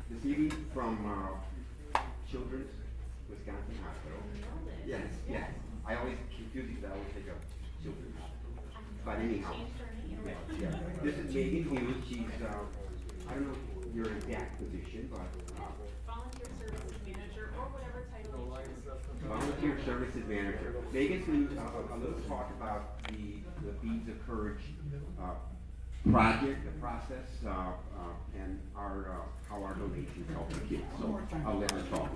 This evening from Children's Wisconsin Hospital. Yes, yes. I always confuse these. I always think of children's. But anyhow, yeah. This is Megan Hughes. She's I don't know your exact position, but Volunteer Services Manager or whatever title you choose. Volunteer Services Manager. Megan's going to a little talk about the Beads of Courage project, the process, and our how our donations help the kids. So I'll let her talk.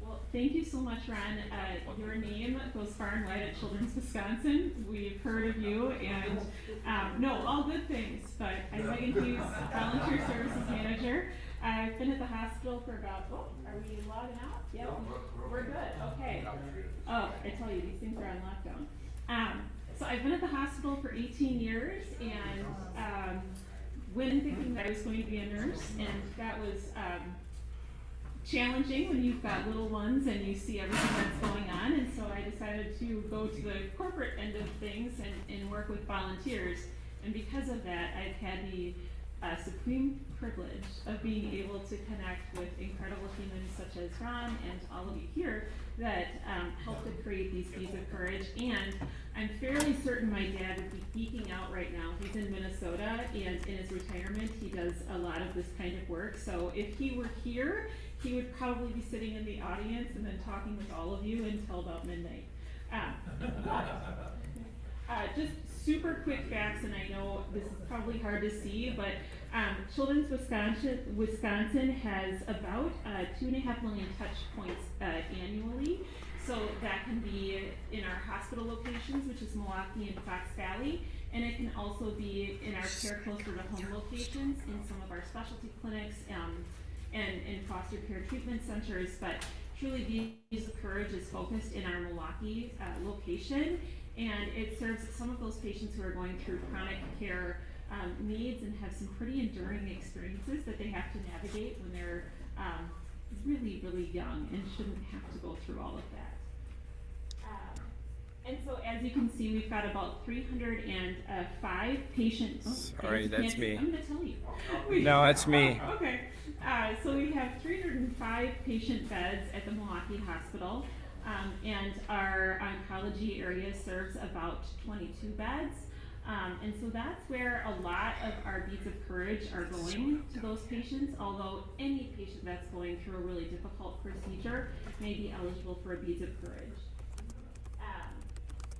Well, thank you so much, Ron. Your name goes far and wide at Children's Wisconsin. We've heard of you, and no, all good things. But I'm Megan Hughes, Volunteer Services Manager. I've been at the hospital for about, are we logging out? Yep, we're good, okay. Oh, I tell you, these things are on lockdown. So I've been at the hospital for 18 years, and went thinking that I was going to be a nurse, and that was challenging when you've got little ones and you see everything that's going on, and so I decided to go to the corporate end of things and work with volunteers. And because of that, I've had the supreme privilege of being able to connect with incredible humans such as Ron and all of you here that helped to create these Beads of Courage. And I'm fairly certain my dad would be geeking out right now. He's in Minnesota, and in his retirement he does a lot of this kind of work. So if he were here, he would probably be sitting in the audience and then talking with all of you until about midnight. Just super quick facts, and I know this is probably hard to see, but Children's Wisconsin has about 2.5 million touch points annually. So that can be in our hospital locations, which is Milwaukee and Fox Valley, and it can also be in our care closer to home locations, in some of our specialty clinics, and in foster care treatment centers. But truly, Beads of Courage is focused in our Milwaukee location, and it serves some of those patients who are going through chronic care needs and have some pretty enduring experiences that they have to navigate when they're really, really young, and shouldn't have to go through all of that. And so, as you can see, we've got about 305 patients. Sorry, that's me. I'm going to tell you. No, that's me. Okay. So we have 305 patient beds at the Milwaukee Hospital, and our oncology area serves about 22 beds. And so that's where a lot of our Beads of Courage are going to those patients, although any patient that's going through a really difficult procedure may be eligible for a Beads of Courage.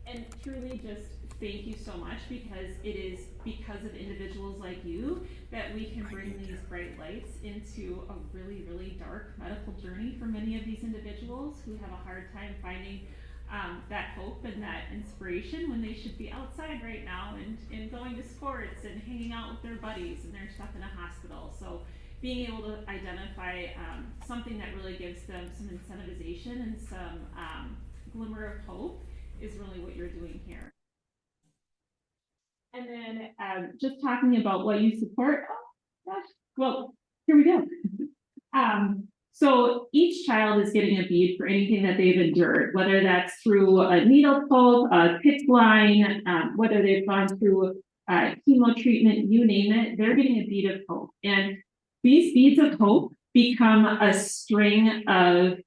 And truly just thank you so much, because it is because of individuals like you that we can bring these bright lights into a really, really dark medical journey for many of these individuals who have a hard time finding that hope and that inspiration when they should be outside right now and going to sports and hanging out with their buddies, and they're stuck in a hospital. So being able to identify something that really gives them some incentivization and some glimmer of hope is really what you're doing here. And then just talking about what you support. Oh gosh, well, here we go. So each child is getting a bead for anything that they've endured, whether that's through a needle poke, a PICC line, whether they've gone through chemo treatment, you name it, they're getting a bead of hope. And these beads of hope become a string of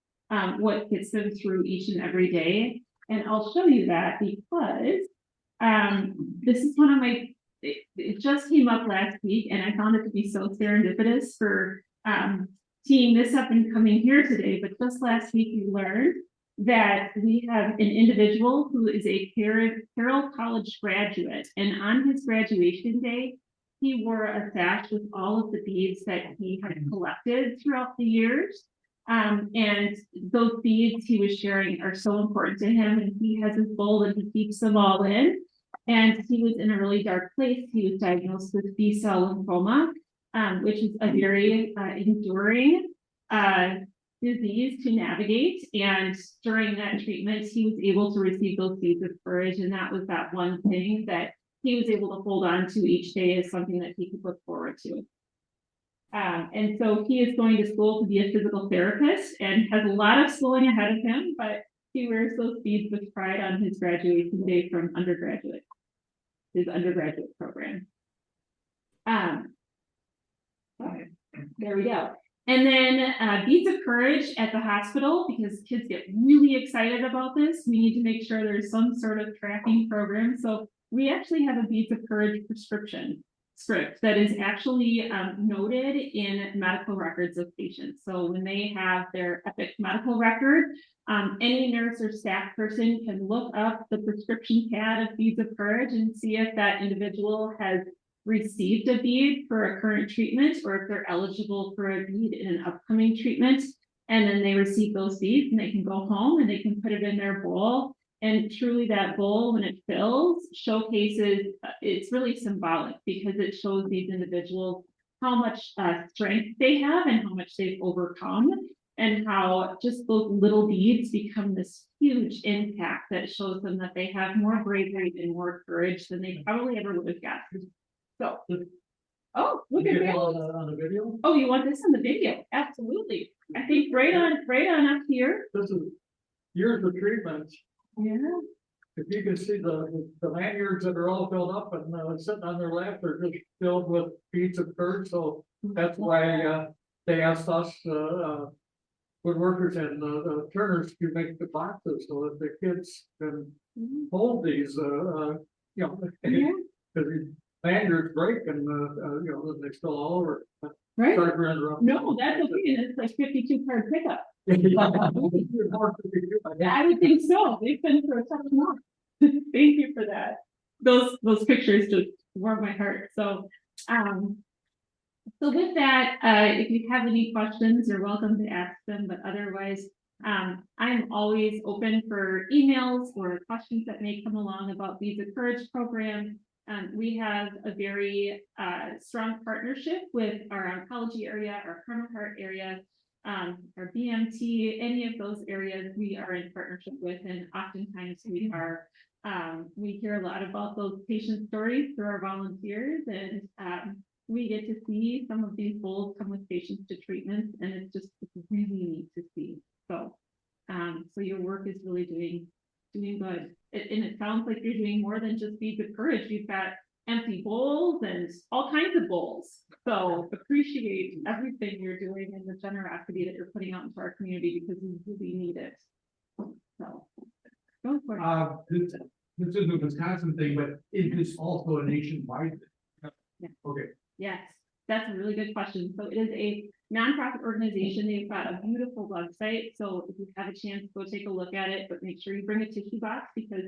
what gets them through each and every day. And I'll show you that because this is one of my, it just came up last week, and I found it to be so serendipitous for teeing this up and coming here today. But just last week, we learned that we have an individual who is a Carroll College graduate, and on his graduation day, he wore a sash with all of the beads that he had collected throughout the years. And those beads he was sharing are so important to him, and he has his bowl and he keeps them all in. And he was in a really dark place. He was diagnosed with B-cell lymphoma, which is a very enduring disease to navigate. And during that treatment, he was able to receive those beads of courage, and that was that one thing that he was able to hold on to each day as something that he could look forward to. And so he is going to school to be a physical therapist and has a lot of schooling ahead of him, but he wears those beads with pride on his graduation day from his undergraduate program. Okay, there we go. And then Beads of Courage at the hospital, because kids get really excited about this. We need to make sure there's some sort of tracking program. So we actually have a Beads of Courage prescription script that is actually noted in medical records of patients. So when they have their Epic medical record, any nurse or staff person can look up the prescription pad of Beads of Courage and see if that individual has received a bead for a current treatment or if they're eligible for a bead in an upcoming treatment. And then they receive those beads and they can go home and they can put it in their bowl. And truly that bowl, when it fills, showcases, it's really symbolic because it shows these individuals how much strength they have and how much they've overcome, and how just those little beads become this huge impact that shows them that they have more bravery and more courage than they probably ever would have gotten. So, oh, look at that. On the video? Oh, you want this on the video? Absolutely. I think right on up here. This is years of treatments. Yeah. If you can see the lanyards that are all filled up and sitting on their lap, they're just filled with beads of courage. So that's why they asked us, woodworkers and turners to make the boxes so that the kids can hold these, you know, because the lanyards break and they spill all over. Right. No, No, that's okay. It's like 52 card pickup. I would think so. They've been for a tough month. Thank you for that. Those pictures just warm my heart. So so with that, if you have any questions, you're welcome to ask them, but otherwise, I'm always open for emails or questions that may come along about Beads of Courage program. We have a very strong partnership with our oncology area, our coronary heart area, our BMT, any of those areas we are in partnership with, and oftentimes we hear a lot about those patient stories through our volunteers, and we get to see some of these bowls come with patients to treatment, and it's really neat to see. So, so your work is really doing good. And it sounds like you're doing more than just Beads of Courage. You've got empty bowls and all kinds of bowls. So appreciate everything you're doing and the generosity that you're putting out into our community because we really need it. So go for it. This is a Wisconsin thing, but is this also a nationwide thing? Yeah. Okay. Yes, that's a really good question. So it is a nonprofit organization. They've got a beautiful website. So if you have a chance, go take a look at it, but make sure you bring a tissue box because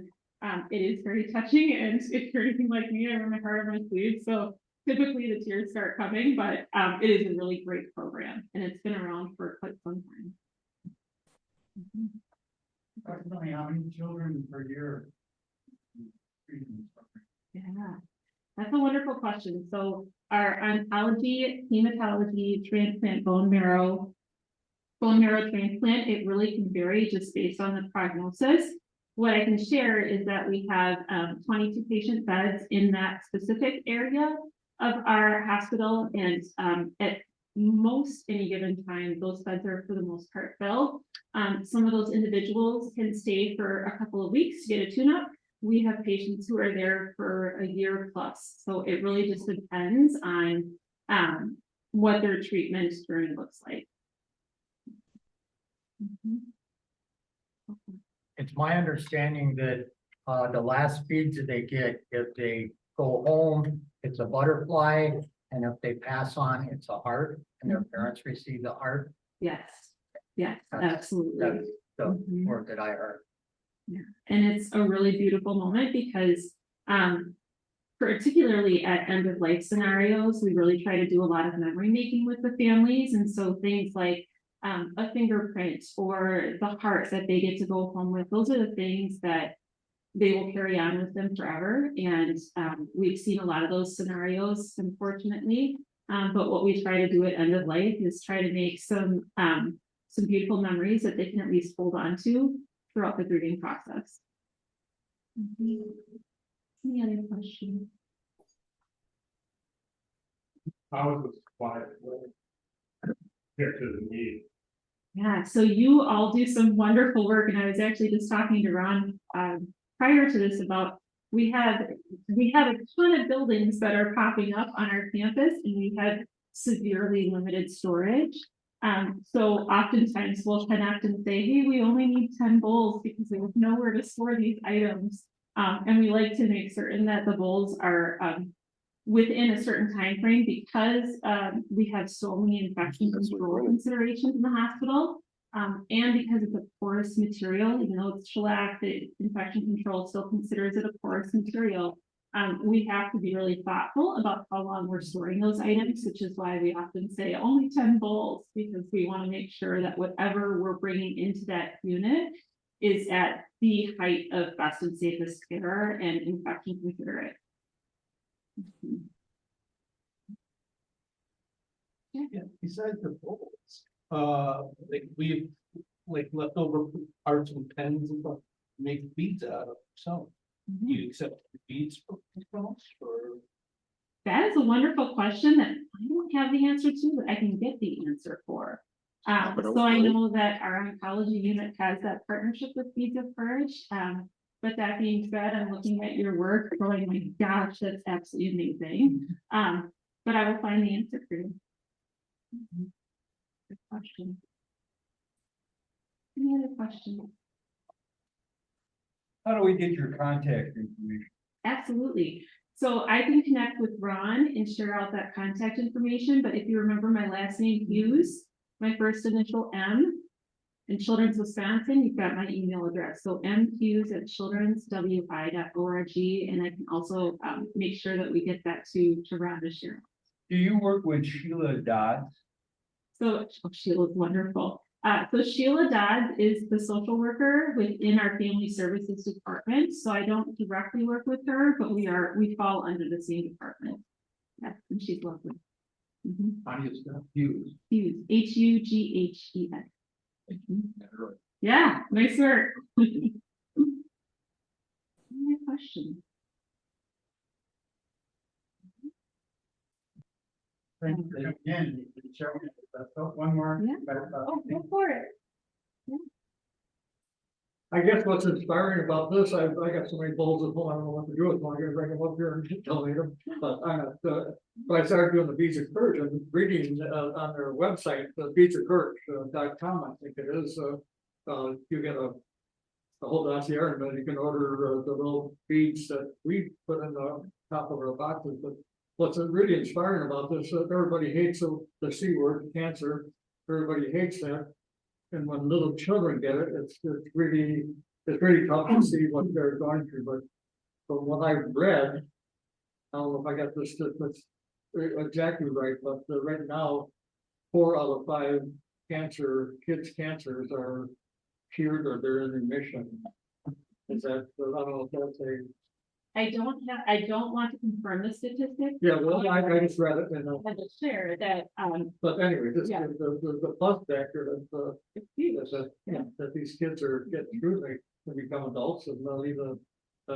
it is very touching. And if you're anything like me, I wear my heart on my sleeve. So typically the tears start coming, but it is a really great program and it's been around for quite some time. Approximately how many children per year? Yeah, that's a wonderful question. So our oncology, hematology, transplant, bone marrow transplant, it really can vary just based on the prognosis. What I can share is that we have 22 patient beds in that specific area of our hospital, and at most any given time, those beds are for the most part filled. Some of those individuals can stay for a couple of weeks to get a tune-up. We have patients who are there for a year plus. So it really just depends on what their treatment journey looks like. It's my understanding that the last beads that they get, if they go home, it's a butterfly, and if they pass on, it's a heart, and their parents receive the heart. Yes, That's- absolutely. That's the word that I heard. Yeah, and it's a really beautiful moment because particularly at end of life scenarios, we really try to do a lot of memory making with the families. And so things like a fingerprint or the heart that they get to go home with, those are the things that they will carry on with them forever. And we've seen a lot of those scenarios, unfortunately. But what we try to do at end of life is try to make some beautiful memories that they can at least hold on to throughout the grieving process. Any other questions? How is the supply compared to the need? Yeah, so you all do some wonderful work, and I was actually just talking to Ron prior to this about we have we have a ton of buildings that are popping up on our campus and we had severely limited storage. So oftentimes we'll connect and say, hey, we only need 10 bowls because we have nowhere to store these items. And we like to make certain that the bowls are within a certain time frame because we have so many infection control considerations in the hospital. And because it's a porous material, even though it's shellac, the infection control still considers it a porous material. We have to be really thoughtful about how long we're storing those items, which is why we often say only 10 bowls, because we want to make sure that whatever we're bringing into that unit is at the height of best and safest care and infection considerate. Yeah, besides the bowls, like we've like leftover parts and pens and stuff, make beads out of. So do you accept beads from us or? That is a wonderful question that I don't have the answer to, but I can get the answer for. So I know that our oncology unit has that partnership with Beads of Courage. But that being said, I'm looking at your work going, my gosh, that's absolutely amazing. But I will find the answer for you. Good question. Any other questions? How do we get your contact information? Absolutely. So I can connect with Ron and share out that contact information, but if you remember my last name, Hughes, my first initial M, in Children's Wisconsin, you've got my email address. So mhughes@childrenswi.org, and I can also make sure that we get that to Ron to share. Do you work with Sheila Dodds? So Sheila's wonderful. So Sheila Dodds is the social worker within our family services department. So I don't directly work with her, but we fall under the same department. Yeah, and she's lovely. How do you spell Hughes? Hughes, Hughes. Yeah, nice work. Any question? Again, one more. Yeah. Oh, go for it. I guess what's inspiring about this, I got so many bowls at home, I don't know what to do with them, I'm gonna bring them up here and donate them. But I started doing the Beads of Courage and reading on their website, the beadsofcourage.com, I think it is. You get a whole dossier, and then you can order the little beads that we put in the top of our boxes. But what's really inspiring about this, everybody hates the C word, cancer. Everybody hates that. And when little children get it, it's really tough to see what they're going through. But what I've read, I don't know if I got this exactly right, but right now, 4 out of 5 cancers are cured or they're in remission. Is that, I don't know if that's I don't want to confirm the statistic. yeah, well, I just read it and I just share that, but anyway, this Yeah. the plus factor it's huge. that these kids are getting through, they become adults and they'll lead a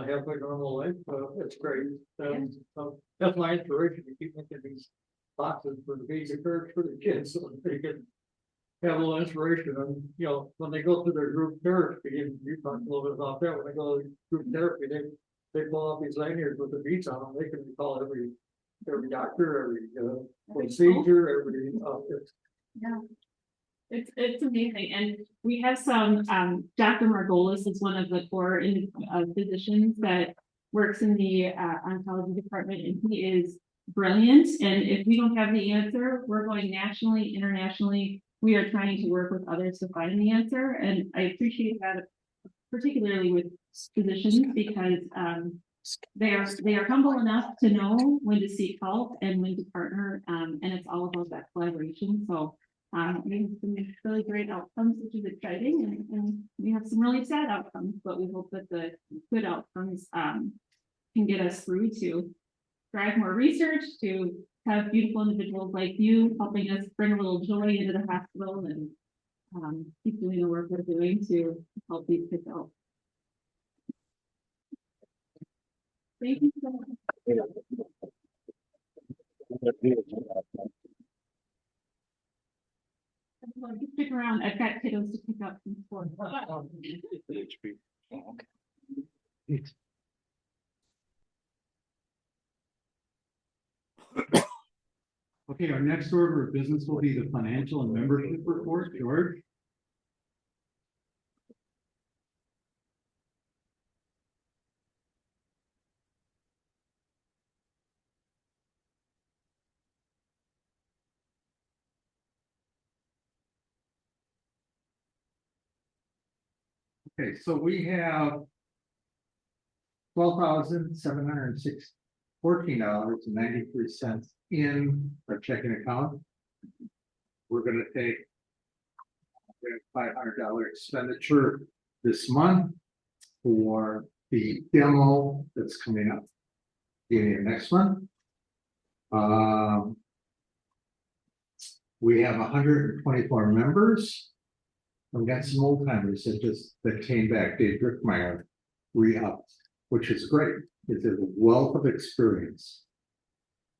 halfway normal life. It's great. That's my inspiration to keep making these boxes for the basic courage for the kids, so that they can have a little inspiration. And when they go through their group therapy, and you talked a little bit about that, when they go to group therapy, they pull out these lanyards with the beads on them. They can recall every doctor, every procedure, every Yeah. It's amazing. And we have some, Dr. Margolis is one of the core physicians that works in the oncology department, and he is brilliant. And if we don't have the answer, we're going nationally, internationally. We are trying to work with others to find the answer. And I appreciate that, particularly with physicians, because they are humble enough to know when to seek help and when to partner. And it's all about that collaboration. So we have some really great outcomes, which is exciting, and we have some really sad outcomes, but we hope that the good outcomes can get us through to drive more research, to have beautiful individuals like you helping us bring a little joy into the hospital and keep doing the work we're doing to help these kids out. Thank you so much. Well, just stick around. I've got kiddos to pick up from school. Okay, our next order of business will be the financial and membership report. George? Okay, so we have $12,714.93 in our checking account. We're gonna take $500 expenditure this month for the demo that's coming up. Beginning of next month. We have 124 members. We've got some old timers that came back. Dave Drickmeyer re-upped, which is great. It's a wealth of experience.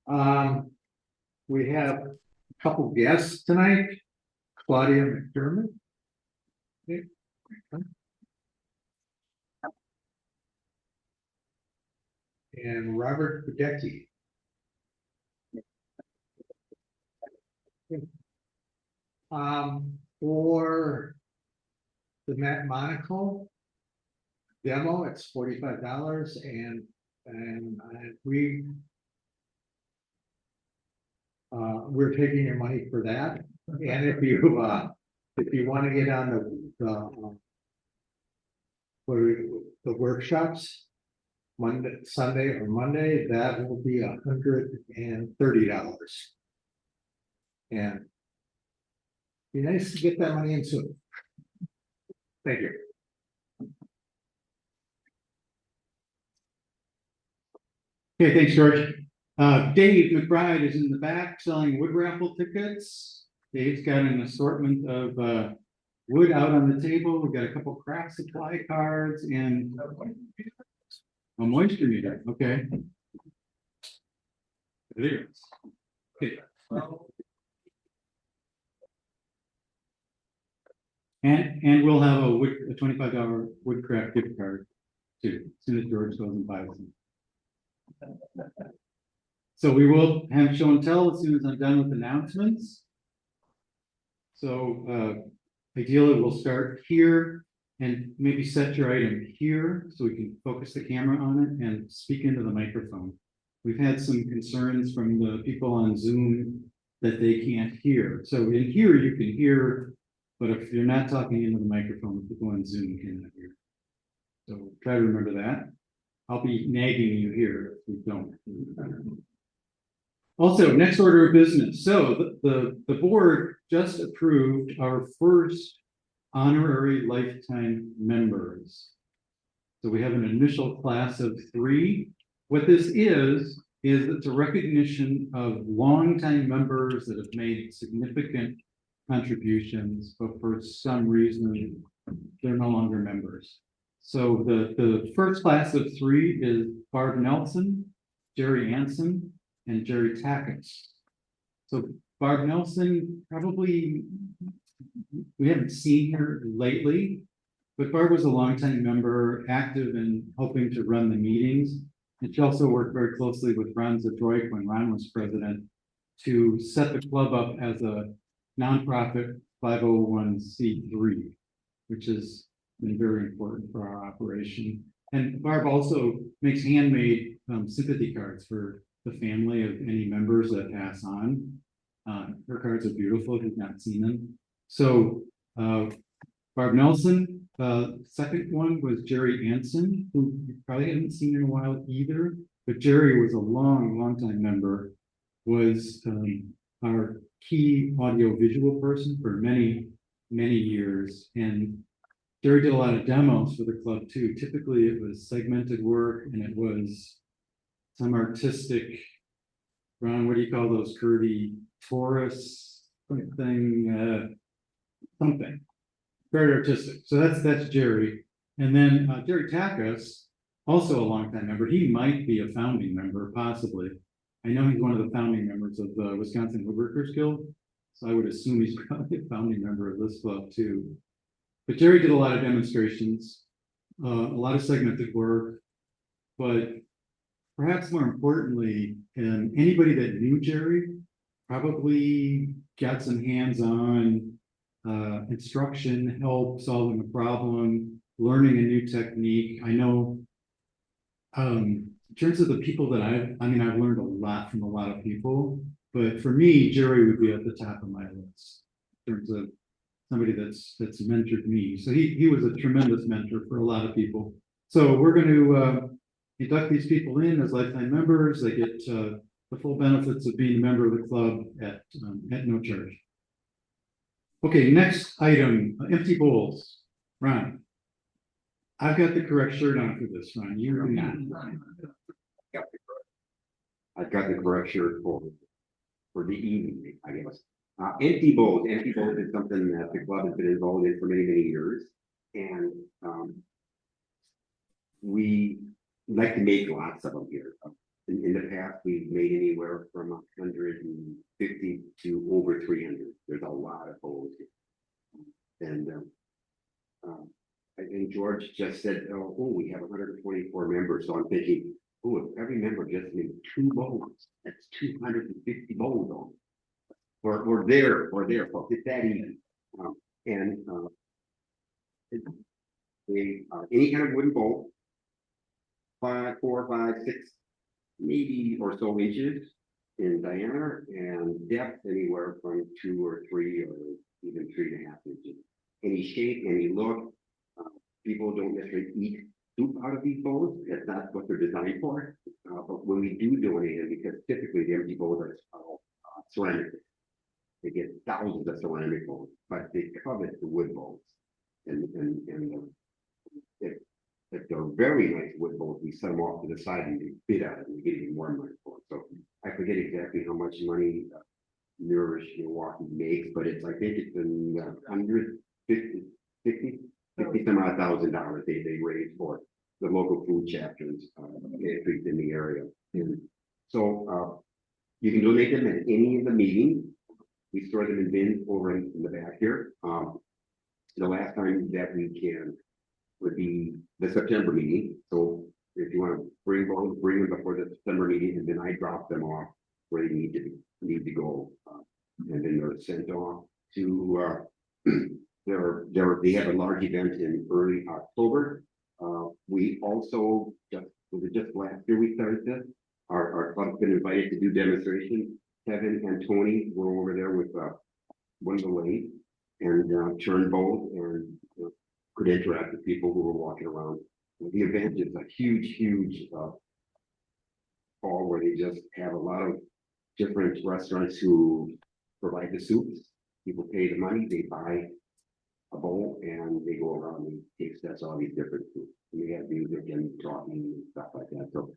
We have a couple guests tonight. Claudia McDermott. Okay. And Robert Badecki. For the Matt Monaco demo, it's $45, and we're taking your money for that. And if you want to get on the workshops, Sunday or Monday, that will be $130. And be nice to get that money in soon. Thank you. Okay, thanks, George. Dave McBride is in the back selling wood raffle tickets. Dave's got an assortment of wood out on the table. We've got a couple craft supply cards and a moisture meter. Okay. There it is. Okay. And we'll have a $25 Woodcraft gift card too, as soon as George goes and buys them. So we will have show and tell as soon as I'm done with announcements. So ideally we'll start here and maybe set your item here so we can focus the camera on it and speak into the microphone. We've had some concerns from the people on Zoom that they can't hear. So in here you can hear, but if you're not talking into the microphone, the people on Zoom cannot hear. So try to remember that. I'll be nagging you here if we don't. Also, next order of business. So the board just approved our first honorary lifetime members. So we have an initial class of 3. What this is it's a recognition of longtime members that have made significant contributions, but for some reason they're no longer members. So the first class of 3 is Barb Nelson, Jerry Anson, and Jerry Tackett. So Barb Nelson, probably we haven't seen her lately, but Barb was a longtime member, active in helping to run the meetings. And she also worked very closely with Ron Zadroik when Ron was president to set the club up as a nonprofit 501c3, which has been very important for our operation. And Barb also makes handmade sympathy cards for the family of any members that pass on. Her cards are beautiful if you've not seen them. So Barb Nelson, second one was Jerry Anson, who you probably haven't seen in a while either, but Jerry was a long time member, was our key audio-visual person for many years. And Jerry did a lot of demos for the club too. Typically it was segmented work and it was some artistic, Ron, what do you call those curvy Taurus something, something very artistic. So that's Jerry. And then Jerry Tackett, also a longtime member. He might be a founding member, possibly. I know he's one of the founding members of the Wisconsin Woodworkers Guild, so I would assume he's probably a founding member of this club too. But Jerry did a lot of demonstrations, a lot of segmented work, but perhaps more importantly, anybody that knew Jerry probably got some hands-on instruction, help solving a problem, learning a new technique. I know in terms of the people that I've learned a lot from a lot of people, but for me, Jerry would be at the top of my list in terms of somebody that's mentored me. So he was a tremendous mentor for a lot of people. So we're going to induct these people in as lifetime members. They get the full benefits of being a member of the club at no charge. Okay, next item, empty bowls. Ron, I've got the correct shirt on for this, Ron. You do not. I've got the correct shirt for the evening, I guess. Empty bowls is something that the club has been involved in for many, many years. And we like to make lots of them here. In the past, we've made anywhere from 150 to over 300. There's a lot of bowls here. And I think George just said, oh, we have 124 members. So I'm thinking, oh, if every member just made 2 bowls, that's 250 bowls on. Or there, folks. It's that easy. Any kind of wooden bowl, 4, 5, 6, maybe or so inches in diameter, and depth anywhere from 2 or 3 or even 3.5 inches. Any shape, any look. People don't necessarily eat soup out of these bowls. That's not what they're designed for. But when we do donate them, because typically the empty bowls are ceramic. They get thousands of ceramic bowls, but they covet the wood bowls. And if they're very nice wood bowls, we set them off to the side and they bid out it and we get even more money for it. So I forget exactly how much money Nourish Milwaukee makes, but I think it's in $50,000 some odd $1,000 they raise for the local food chapters in the area. And so you can donate them at any of the meetings. We store them in bins over in the back here. The last time that we can would be the September meeting. So if you want to bring them before the September meeting, and then I drop them off where they need to go, and then they're sent off to. They have a large event in early October. We also just last year we started this. Our club's been invited to do demonstration. Kevin and Tony were over there with one of the ladies and churn bowls and could interact with people who were walking around. The event is a huge hall where they just have a lot of different restaurants who provide the soups. People pay the money, they buy a bowl, and they go around and taste test all these different foods. We have music and talking and stuff like that. So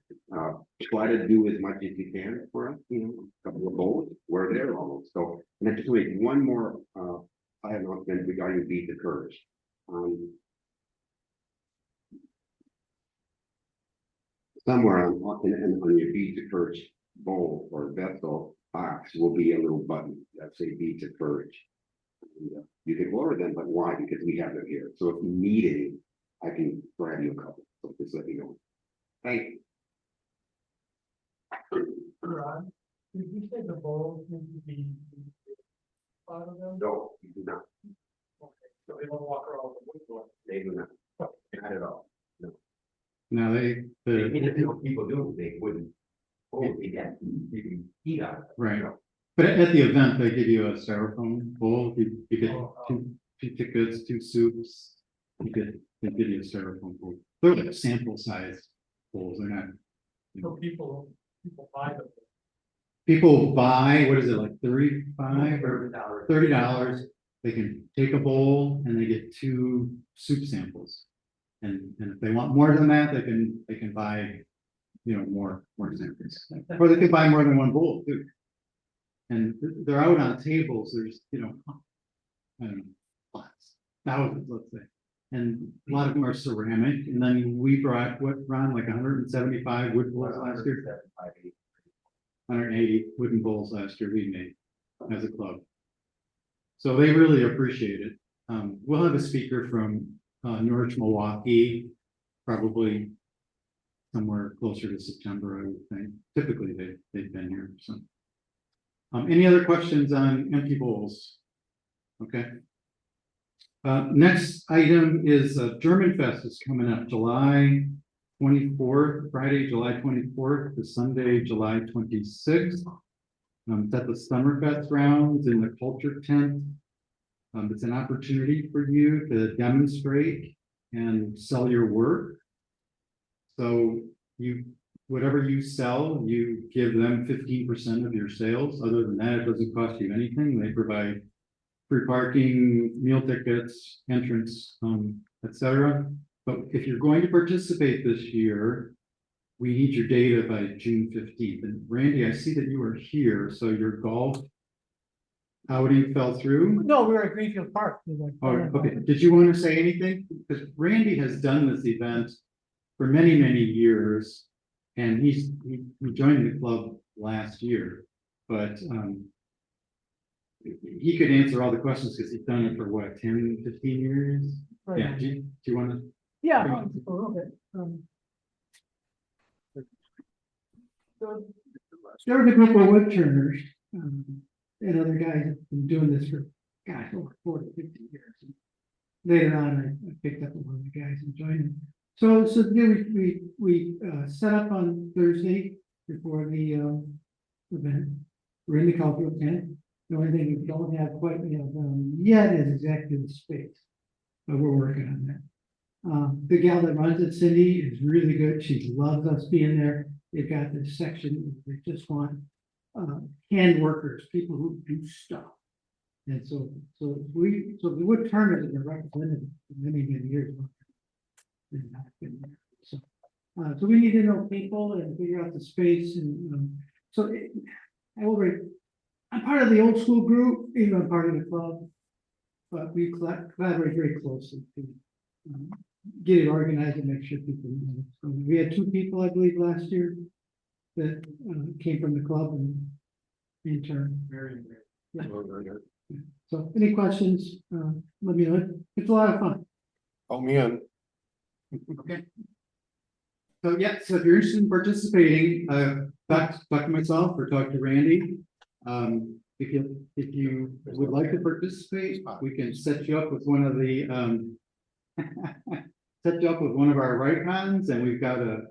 try to do as much as you can for us. A couple of bowls. We're there almost. So and then just make one more announcement regarding Beat the Courage. Somewhere on your Beat the Courage bowl or vessel box will be a little button that say Beat the Courage. And, you can order them, but why? Because we have them here. So if you need any, I can grab you a couple. So just let me know. Thank you. Ron, did you say the bowls need to be out of them? No, you do not. Okay, so they won't walk around the wood door. They do not. Not at all. No. Now If people do, they wouldn't. Oh, you can eat out of it. right. But at the event, they give you a styrofoam bowl. You get two tickets, 2 soups. They give you a styrofoam bowl. They're like sample size bowls. They're not. So people buy them. People buy, what is it, like $35 or $30? They can take a bowl and they get 2 soup samples. And if they want more than that, they can buy, more samples. Or they can buy more than 1 bowl too. And they're out on tables. There's, I don't know, lots, thousands, let's say. And a lot of them are ceramic. And then we brought, Ron, like 175 wood bowls last year? 180 wooden bowls last year we made as a club. So they really appreciate it. We'll have a speaker from Norwich, Milwaukee, probably somewhere closer to September, I would think. Typically, they've been here, so. Any other questions on empty bowls? Okay. Next item is German Fest is coming up July 24th, Friday, July 24th to Sunday, July 26th. It's at the Summerfest grounds in the culture tent. It's an opportunity for you to demonstrate and sell your work. So whatever you sell, you give them 15% of your sales. Other than that, it doesn't cost you anything. They provide free parking, meal tickets, entrance, etc. But if you're going to participate this year, we need your data by June 15th. And Randy, I see that you are here, so your golf outing fell through. No, we were at Greenfield Park. Oh, okay. Did you want to say anything? Because Randy has done this event for many, many years, and he joined the club last year, but he could answer all the questions because he's done it for what, 10, 15 years? Right. Yeah, do you want to? Yeah, a little bit. There was a group of wood turners, and other guys have been doing this for, gosh, over 40, 50 years. Later on, I picked up one of the guys and joined them. So yeah, we set up on Thursday before the event. We're in the cultural tent. The only thing we don't have quite yet is exactly the space, but we're working on that. The gal that runs it, Cindy, is really good. She loves us being there. They've got this section, they just want hand workers, people who do stuff. And so the wood turners have been represented for many, many years. So we need to know people and figure out the space, and I'm part of the old school group, even though I'm part of the club, but we collaborate very closely to get it organized and make sure people know. So we had 2 people, I believe, last year that came from the club and intern. Yeah. So any questions, let me know. It's a lot of fun. Oh, man. Okay. So yeah, so if you're interested in participating, talk to myself or talk to Randy. If you would like to participate, we can set you up with one of the our Raycons, and we've got a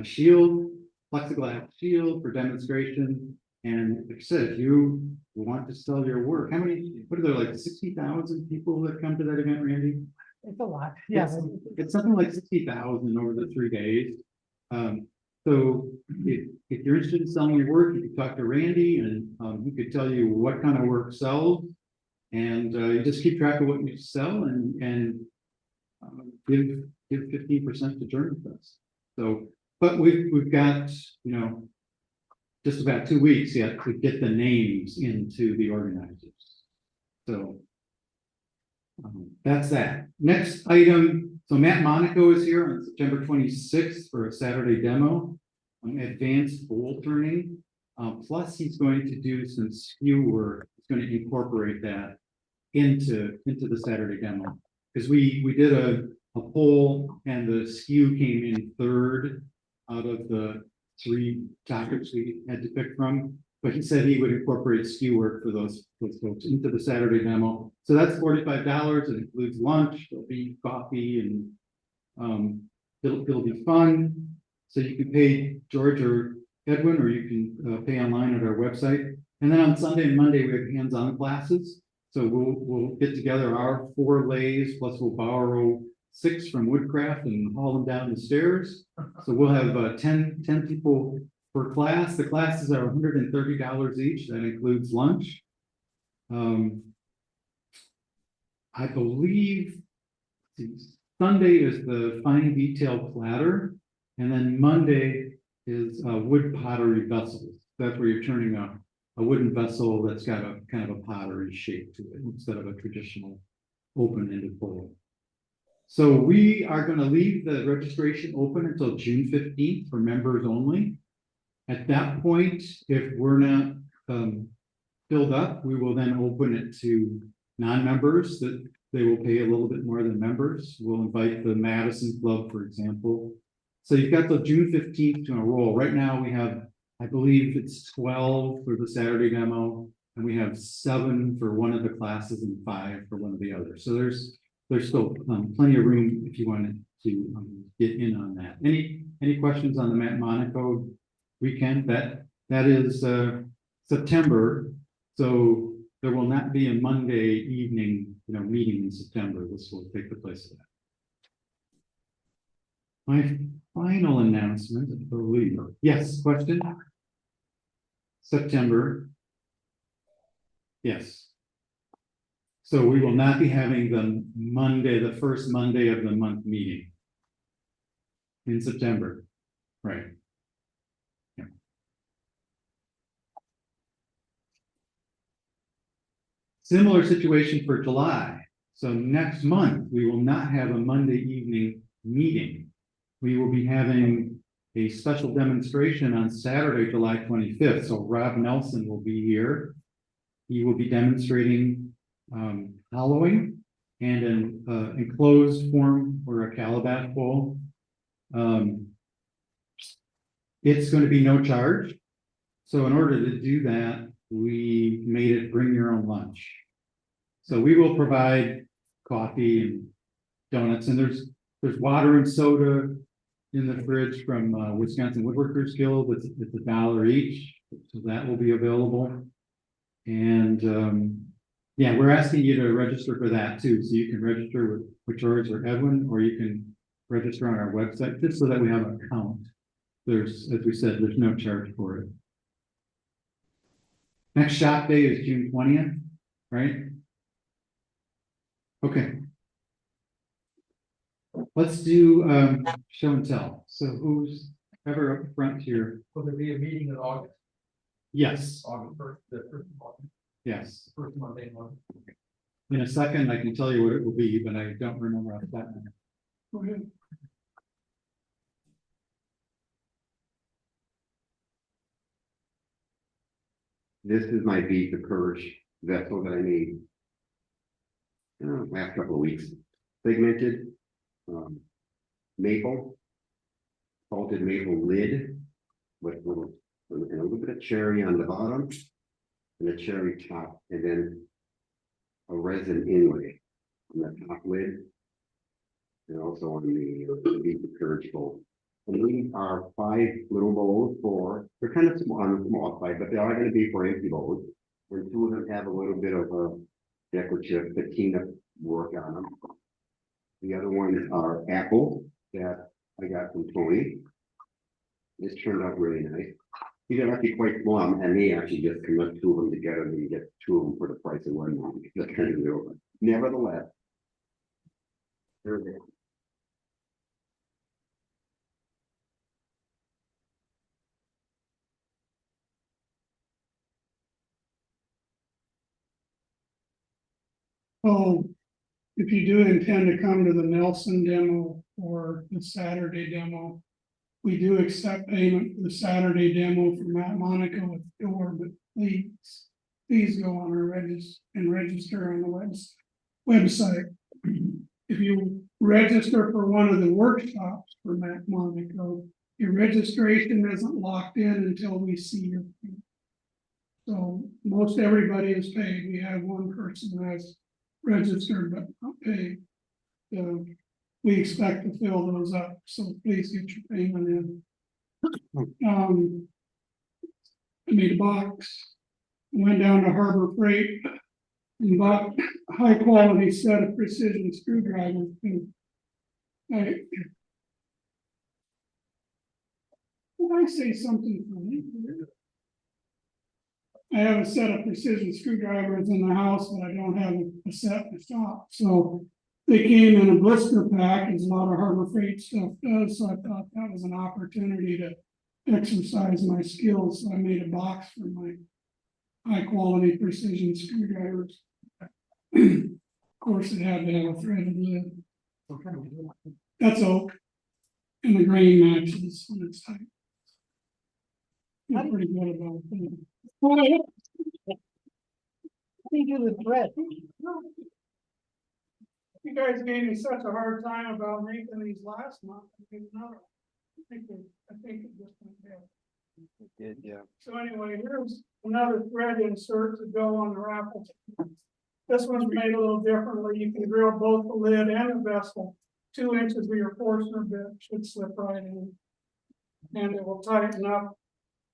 shield, plexiglass shield for demonstration. And like I said, if you want to sell your work, what are there, like 60,000 people that come to that event, Randy? It's a lot. Yeah. It's something like 60,000 over the 3 days. So if you're interested in selling your work, you can talk to Randy, and he could tell you what kind of work sells, and you just keep track of what you sell and give 15% to German Fest. So, but we've got just about 2 weeks yet to get the names into the organizers. So that's that. Next item. So Matt Monaco is here on September 26th for a Saturday demo on advanced bowl turning. Plus, he's going to do some skew work. He's going to incorporate that into the Saturday demo, because we did a poll and the skew came in 3rd out of the 3 topics we had to pick from. But he said he would incorporate skew work for those folks into the Saturday demo. So that's $45. It includes lunch, there'll be coffee, and it'll be fun. So you can pay George or Edwin, or you can pay online at our website. And then on Sunday and Monday, we have hands-on classes. So we'll get together our 4 lays, plus we'll borrow 6 from Woodcraft and haul them down the stairs. So we'll have 10 people per class. The classes are $130 each. That includes lunch. I believe Sunday is the fine detail platter, and then Monday is wood pottery vessels. That's where you're turning a wooden vessel that's got a kind of a pottery shape to it instead of a traditional open-ended bowl. So we are going to leave the registration open until June 15th for members only. At that point, if we're not filled up, we will then open it to non-members that they will pay a little bit more than members. We'll invite the Madison Club, for example, So you've got the June 15th to enroll. Right now, we have, I believe it's 12 for the Saturday demo, and we have 7 for one of the classes and 5 for one of the others. So there's still plenty of room if you wanted to get in on that. Any questions on the Matt Monaco weekend? That is September, so there will not be a Monday evening, meeting in September. This will take the place of that. My final announcement, I believe. Yes, question? September. Yes. So we will not be having the first Monday of the month meeting in September. Right. Yeah. Similar situation for July. So next month, we will not have a Monday evening meeting. We will be having a special demonstration on Saturday, July 25th. So Rob Nelson will be here. He will be demonstrating hollowing and an enclosed form for a calabash bowl. It's going to be no charge. So in order to do that, we made it bring your own lunch. So we will provide coffee and donuts, and there's water and soda in the fridge from Wisconsin Woodworkers Guild. It's $1 each, so that will be available. And yeah, we're asking you to register for that too. So you can register with George or Edwin, or you can register on our website, just so that we have an account. As we said, there's no charge for it. Next shop day is June 20th, right? Okay. Let's do show and tell. So who's ever up front here? Will there be a meeting in August? Yes. August 1st, the first of August, Yes. first Monday in August. In a second, I can tell you what it will be, but I don't remember off that one. Go ahead. This is my beef to Kirsch vessel that I made last couple of weeks. Pigmented maple, salted maple lid with a little bit of cherry on the bottom and a cherry top, and then a resin inlay on the top lid, and also on the beef to Kirsch bowl. And these are 5 little bowls they're kind of small on the small side, but they are going to be for empty bowls. And 2 of them have a little bit of a decorative patina work on them. The other ones are apple that I got from Tony. This turned out really nice. These are actually quite small, and they actually just connect 2 of them together, and you get 2 of them for the price of 1. That's kind of little. Nevertheless, they're there. Oh, if you do intend to come to the Nelson demo or the Saturday demo, we do accept payment for the Saturday demo for Matt Monaco at the door, but please go on our register on the website. If you register for one of the workshops for Matt Monaco, your registration isn't locked in until we see your payment. So most everybody is paid. We have one person that's registered but not paid. We expect to fill those up, so please get your payment in. I made a box, went down to Harbor Freight and bought a high quality set of precision screwdrivers. Did I say something funny? I have a set of precision screwdrivers in the house, but I don't have a set to stop. So they came in a blister pack, as a lot of Harbor Freight stuff does. So I thought that was an opportunity to exercise my skills. So I made a box for my high quality precision screwdrivers. Of course, it had to have a threaded lid. That's oak, and the grain matches when it's tight. I'm pretty good about that. How do you do the thread? You guys gave me such a hard time about making these last month. I made another one. I think it just went down. It did, yeah. So anyway, here's another thread insert to go on the raffle. This one's made a little differently. You can drill both the lid and the vessel. 2 inches of your Forstner bit should slip right in. And it will tighten up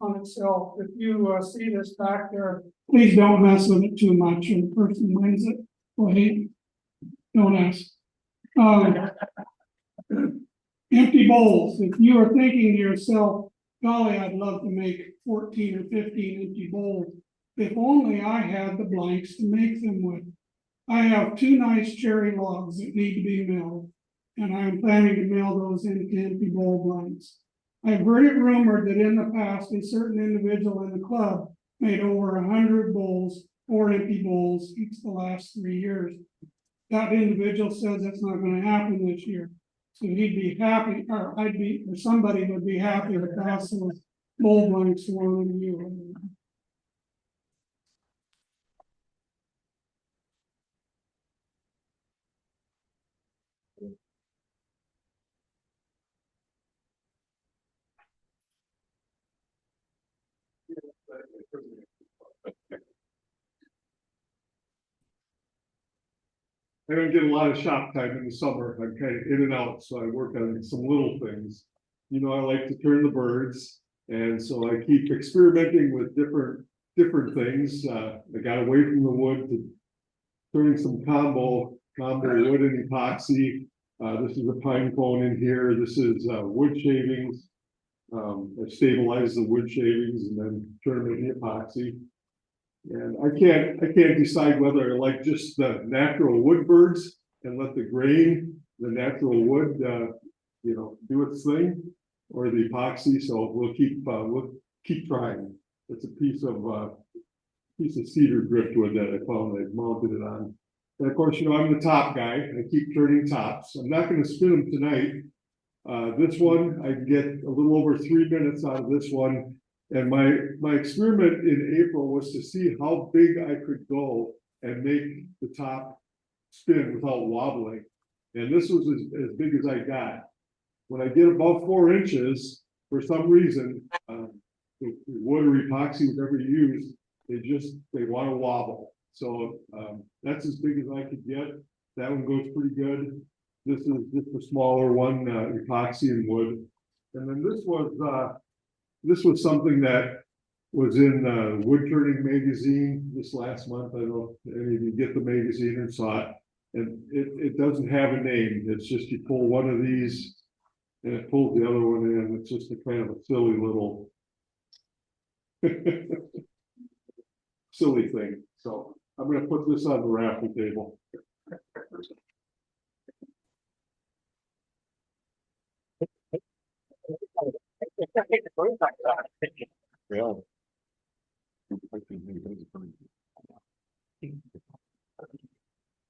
on itself. If you see this back there, please don't mess with it too much, and the person wins it. Well, don't ask. Empty bowls. If you are thinking to yourself, golly, I'd love to make 14 or 15 empty bowls. If only I had the blanks to make them with. I have 2 nice cherry logs that need to be milled, and I'm planning to mill those into empty bowl blanks. I've heard it rumored that in the past, a certain individual in the club made over 100 bowls or empty bowls each the last 3 years. That individual says it's not going to happen this year. So he'd be happy, or or somebody would be happy to pass those bowl blanks along to you. I don't get a lot of shop time in the summer. I'm kind of in and out, so I work on some little things. You know, I like to turn the birds, and so I keep experimenting with different things. I got away from the wood to turning some combo wood and epoxy. This is a pine cone in here. This is wood shavings. I stabilize the wood shavings and then turn them into epoxy. And I can't decide whether I like just the natural wood birds and let the grain, the natural wood, you know, do its thing, or the epoxy. So we'll keep trying. It's a piece of cedar driftwood that I found. I mounted it on. And of course, you know, I'm the top guy. I keep turning tops. I'm not going to spin them tonight. This one, I get a little over 3 minutes out of this one. And my experiment in April was to see how big I could go and make the top spin without wobbling. And this was as big as I got. When I get above 4 inches, for some reason, the wood or epoxy, whatever you use, they want to wobble. So that's as big as I could get. That one goes pretty good. This is just a smaller one, epoxy and wood. And then this was something that was in Wood Turning magazine this last month. I don't know if any of you get the magazine and saw it. And it doesn't have a name. It's just you pull one of these and it pulls the other one in. It's just a kind of a silly little silly thing. So I'm going to put this on the raffle table. Really?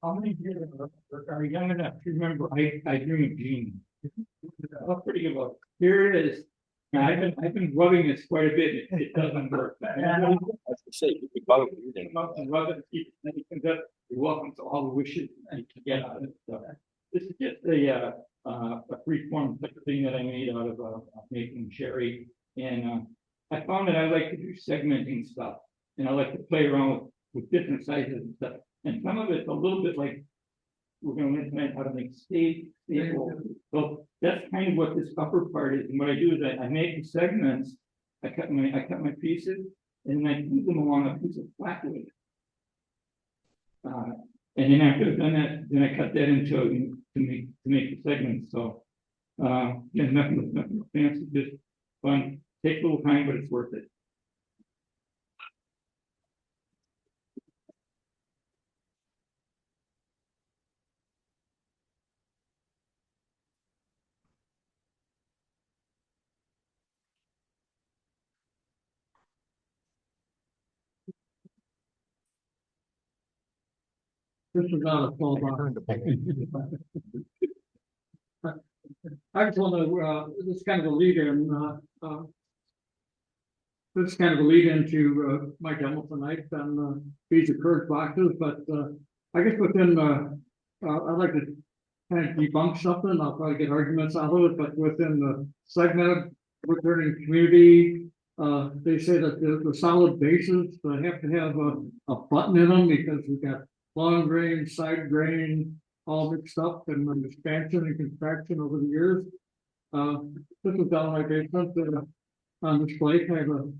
How many years are young enough to remember I Dream Jean? How pretty of a, here it is. Now, I've been rubbing this quite a bit. It doesn't work. Rub it, keep it up. You're welcome to all the wishes you can get out of it. So, this is just a free-form thing that I made out of making cherry. And I found that I like to do segmenting stuff. And I like to play around with different sizes and stuff. And some of it's a little bit like we're going to implement how to make staved. So that's kind of what this upper part is. And what I do is I make the segments. I cut my pieces, and then I glue them along a piece of flatwood. And then after I've done that, then I cut that into to make the segments. So yeah, nothing fancy, just fun. Takes a little time, but it's worth it. This is not a full bar. I just want to, this is kind of a lead in, this is kind of a lead into my demo tonight on these occurred boxes, but I guess within, I'd like to kind of debunk something, I'll probably get arguments out of it, but within the segmented wood turning community, they say that the solid bases have to have a button in them because we've got long grain, side grain, all mixed up and with expansion and contraction over the years. This is down my basement on display, kind of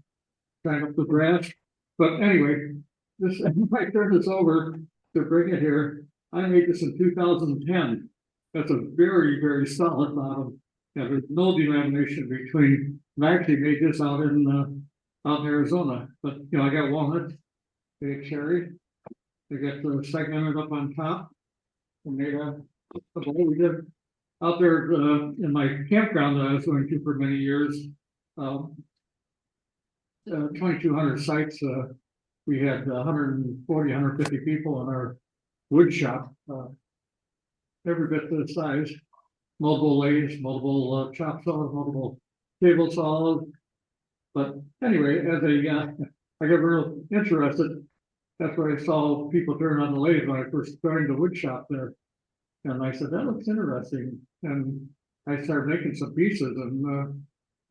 trying up the grass. But anyway, this if I turn this over to bring it here, I made this in 2010. That's a very, very solid bottom. And there's no denomination between. I actually made this out in Arizona, but you know I got walnut, they got cherry, they got the segmented up on top, and they we did out there in my campground that I was going to for many years. 2,200 sites. We had 140, 150 people in our wood shop, every bit the size, multiple lathes, multiple chop saws, multiple table saws. But anyway, as I got real interested. That's where I saw people turn on the lathe when I first started the wood shop there. And I said, that looks interesting. And I started making some pieces and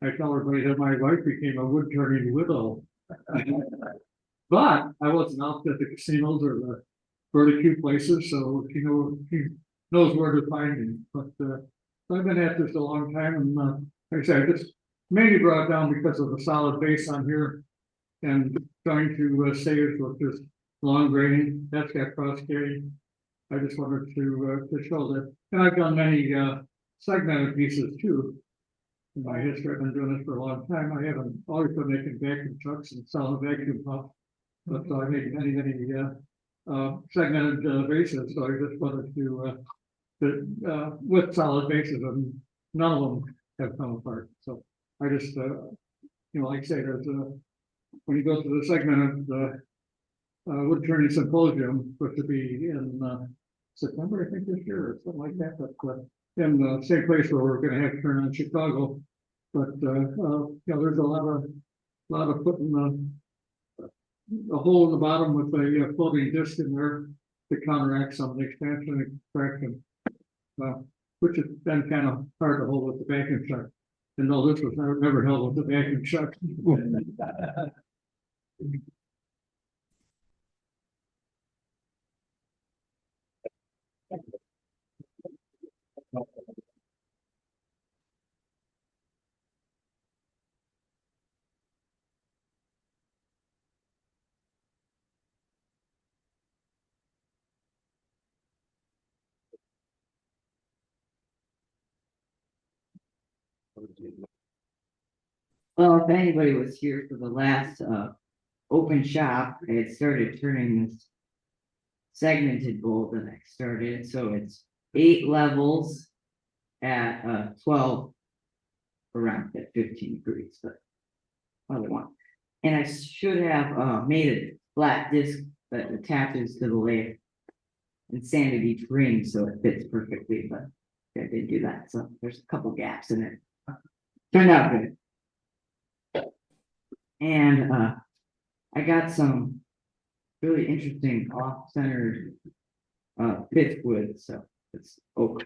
I tell everybody that my wife became a wood turning widow. But I wasn't out at the casinos or the barbecue places, so she knows where to find me. But I've been at this a long time, and like I said, I just mainly brought it down because of the solid base on here, and trying to save with this long grain. That's got cross carrying. I just wanted to show that, and I've done many segmented pieces too. In my history, I've been doing this for a long time. I haven't always been making vacuum trucks and solid vacuum pumps, but I made many segmented bases. So I just wanted to with solid bases, and none of them have come apart. So I just like I say, there's when you go to the segmented wood turning symposium, supposed to be in September, I think this year or something like that. But in the same place where we're going to have to turn on Chicago. But there's a lot of putting a hole in the bottom with a floating disc in there to counteract some of the expansion and contraction, which has been kind of hard to hold with the vacuum truck. And no, this was never held with the vacuum truck. Well, if anybody was here for the last open shop, I had started turning this segmented bowl that I started. So it's 8 levels at 12 around at 15 degrees, but other one. And I should have made a flat disc that attaches to the lathe and sanded each ring so it fits perfectly, but I didn't do that. So there's a couple gaps in it. Turned out good. And I got some really interesting off-centered pitch wood, so it's oak.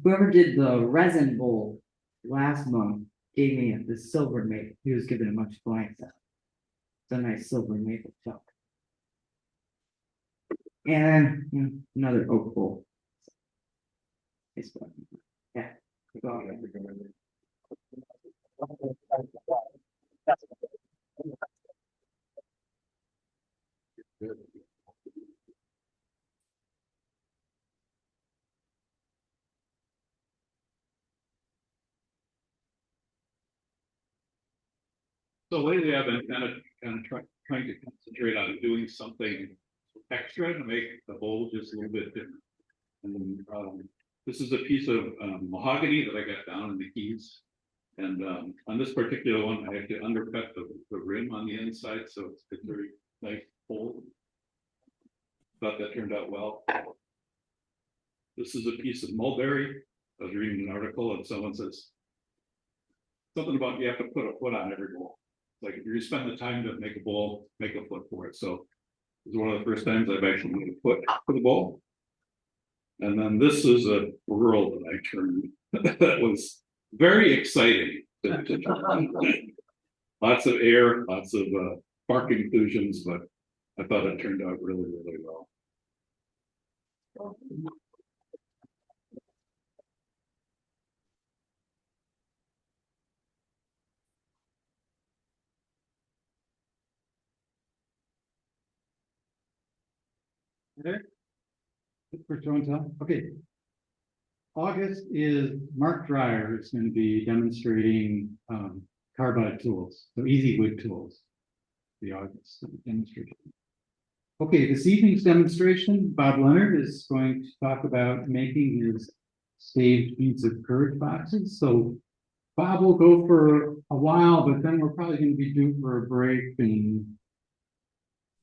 Whoever did the resin bowl last month gave me the silver maple. He was giving a bunch of blanks out. It's a nice silver maple chunk. And another oak bowl. Yeah. So lately I've been kind of trying to concentrate on doing something extra to make the bowl just a little bit different. And this is a piece of mahogany that I got down in the Keys. And on this particular one, I have to undercut the rim on the inside, so it's a very nice fold. Thought that turned out well. This is a piece of mulberry. I was reading an article and someone says something about you have to put a foot on every bowl. Like if you spend the time to make a bowl, make a foot for it. So It's one of the first times I've actually made a foot for the ball. And then this is a world that I turned that was very exciting. Lots of air, lots of spark inclusions, but I thought it turned out really, really well. Okay. For show and tell. Okay. August is Mark Dreyer is going to be demonstrating carbide tools, so easy wood tools. The August demonstration. Okay, this evening's demonstration, Bob Leonard is going to talk about making his staved beads of courage boxes. So Bob will go for a while, but then we're probably going to be due for a break and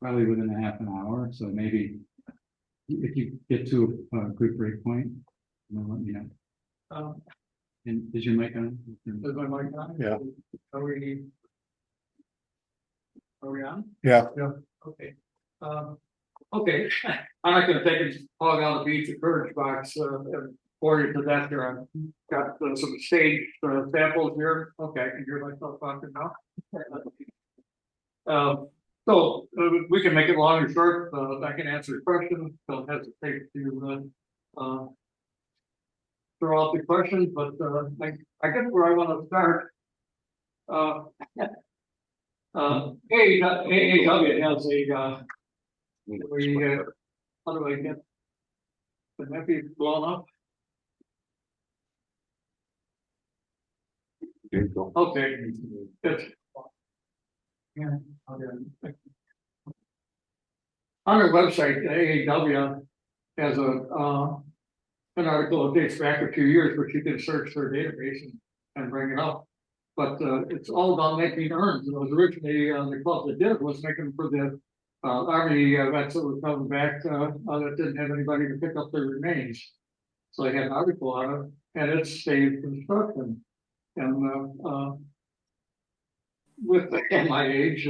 probably within a half an hour. So maybe if you get to a good break point, let me know. And is your mic on? Is my mic on? Yeah. Are we on? Yeah. Yeah, okay. Okay, I'm not gonna take and hog out the beads of courage box, and for you to that here. I've got some stage samples here. Okay, I can hear myself talking now. So we can make it long or short. I can answer questions. Don't hesitate to throw out the questions, but I guess where I want to start. AAW has a how do I get can that be blown up? Okay. It's, yeah. On their website, AAW has an article that dates back a few years, which you can search their database and bring it up. But it's all about making urns. It was originally the club that did it was making for the Army vets that were coming back that didn't have anybody to pick up their remains. So they had an article on it, and it's staved construction. And with at my age,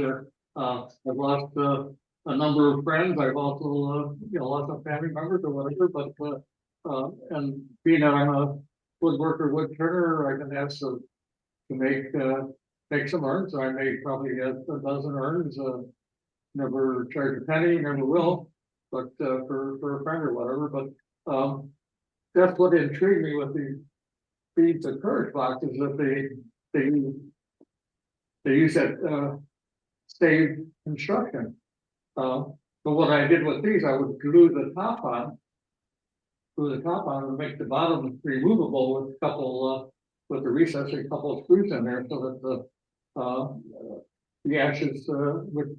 I've lost a number of friends. I've also lost some family members or whatever. But and being that I'm a woodworker, wood turner, I can have some to make some urns. I made probably a dozen urns. Never charge a penny, never will, but for a friend or whatever. But that's what intrigued me with the beads of courage boxes, that they use that staved construction. But what I did with these, I would glue the top on and make the bottom removable with a couple with the recess, a couple of screws in there, so that the ashes would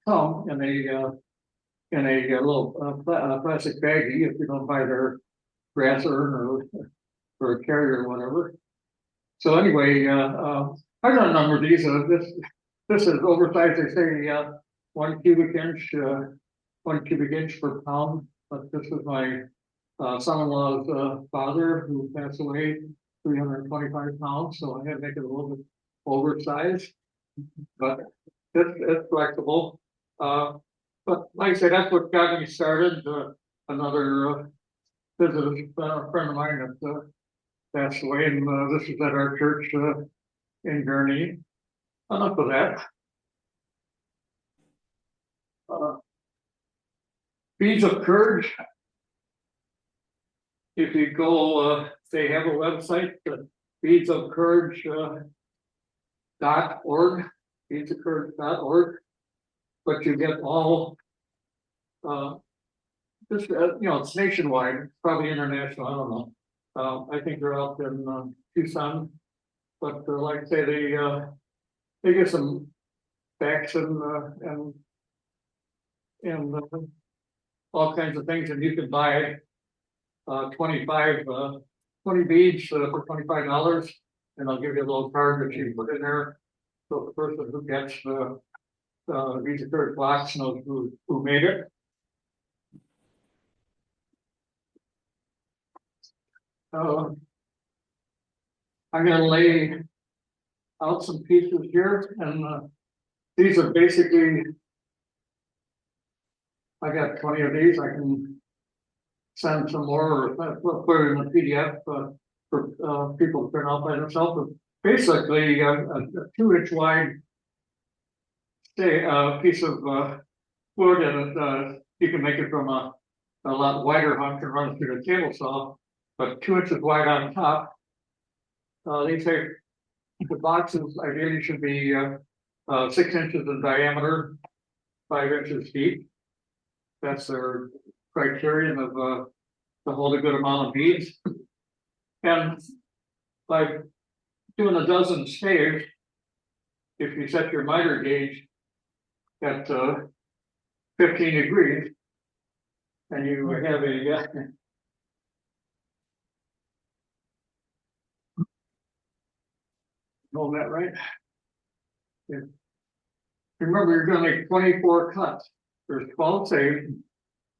come in a little plastic baggie if you don't buy their grass urn or a carrier or whatever. So anyway, I got a number of these. This is oversized. They say 1 cubic inch, 1 cubic inch per pound. But this is my son-in-law's father who passed away, 325 pounds. So I had to make it a little bit oversized, but it's flexible. But like I said, that's what got me started. Another visitor, a friend of mine that passed away, and this is at our church in Gurnee. Enough of that. Beads of Courage. If you go, they have a website, beadsofcourage.org, beadsofcourage.org. But you get all this, it's nationwide, it's probably international, I don't know. I think they're out in Tucson, but like I say, they get some facts and all kinds of things, and you can buy 20 beads for $25, and I'll give you a little card that you put in there. So the person who gets beads of courage box knows who made it. I'm going to lay out some pieces here, and these are basically I got 20 of these, I can send some more, or put it in a PDF, for, people to print out by themselves. But basically, a 2-inch wide piece of, wood, and you can make it from a lot wider hunk and run it through the table saw, but 2 inches wide on top. They say the boxes ideally should be 6 inches in diameter, 5 inches deep. That's their criterion of to hold a good amount of beads. And by doing a dozen staves, if you set your miter gauge at 15 degrees, and you have a hold that right. Yeah. Remember, you're going to make 24 cuts. There's 12 saves.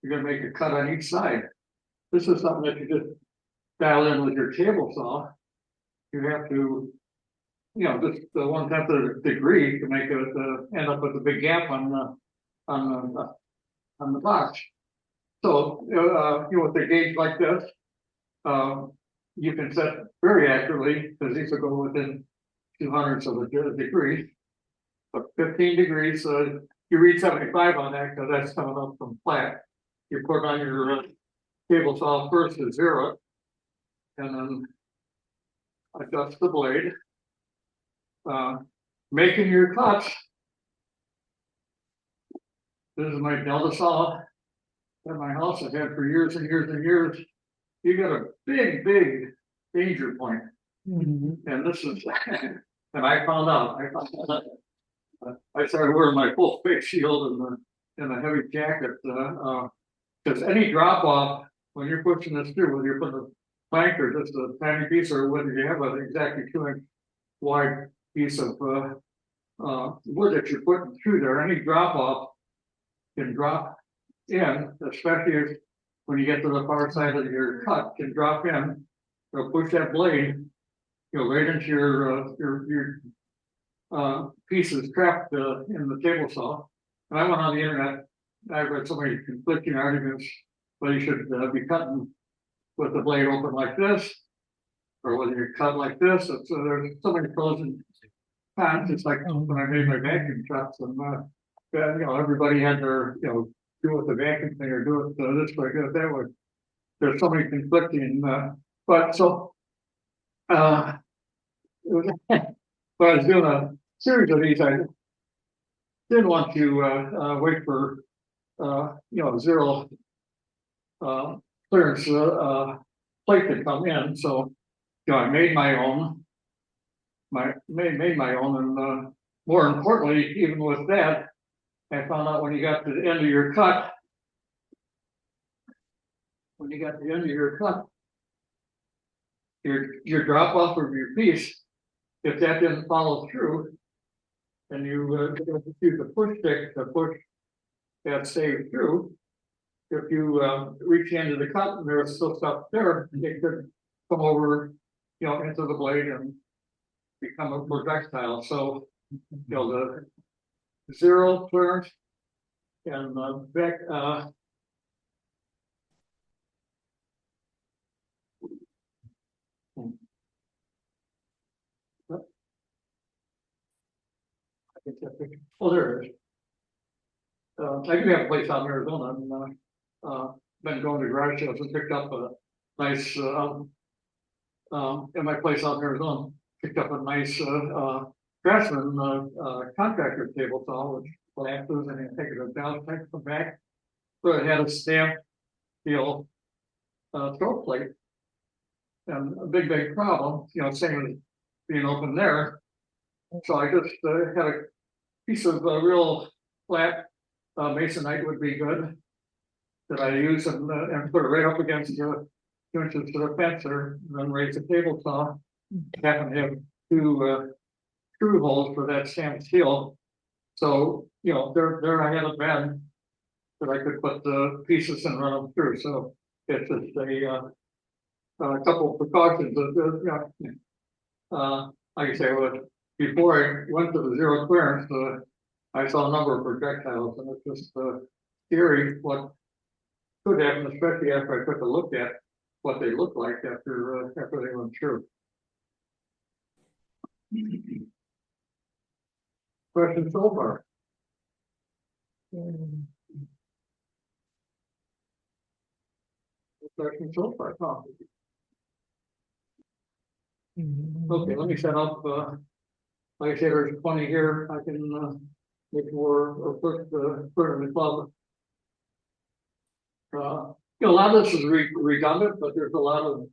You're going to make a cut on each side. This is something that you just dial in with your table saw. You have to, just the 1/10 of a degree to make it end up with a big gap on the box. So, with a gauge like this, you can set very accurately, because these will go within 2/100ths of a degree. But 15 degrees, you read 75 on that because that's coming up from flat. You put on your table saw first to 0 it, and then adjust the blade. Making your cuts. This is my Delta saw at my house I've had for years and years and years. You got a big danger point. And this is, and I found out, I started wearing my full face shield and a heavy jacket, because any drop off when you're pushing this through, whether you're putting a plank or just a tiny piece, or whether you have an exactly 2-inch wide piece of wood that you're putting through there, any drop off can drop in, especially when you get to the far side of your cut, can drop in. It'll push that blade, right into your pieces trapped in the table saw. And I went on the internet. I read so many conflicting arguments whether you should be cutting with the blade open like this, or whether you cut like this. So there's so many pros and cons. It's like when I made my vacuum trucks, and everybody had their do it the vacuum thing or do it this way, do it that way. There's so many conflicting, but so when I was doing a series of these, I didn't want to wait for 0 clearance plate to come in. So I made my own. Made my own, and more importantly, even with that, I found out when you got to the end of your cut, your drop off of your piece, if that didn't follow through, and you use the push stick to push that stave through, if you reach the end of the cut and there's still stuff there, it could come over, into the blade and become a projectile. So, the 0 clearance and back. Oh, there it is. I do have a place out in Arizona, and been going to garage sales and picked up a nice in my place out in Arizona, picked up a nice Craftsman contractor table saw, which collapses and then take it down, take it back. So it had a stamped steel throat plate, and a big problem, same as being open there. So I just had a piece of real flat masonite would be good that I use and put it right up against the 2 inches to the fence there, and then raise the table saw. Happen to have 2 screw holes for that stamped steel. So, there I had a bed that I could put the pieces and run them through. So it's just a couple of precautions. Like I say, before I went to the 0 clearance, I saw a number of projectiles, and it just scary what could happen, especially after I took a look at what they look like after they went through. Questions so far? Questions so far? Oh. Okay, let me set up, like I said, there's 20 here, I can, make more, or put in the club. You know, a lot of this is redundant, but there's a lot of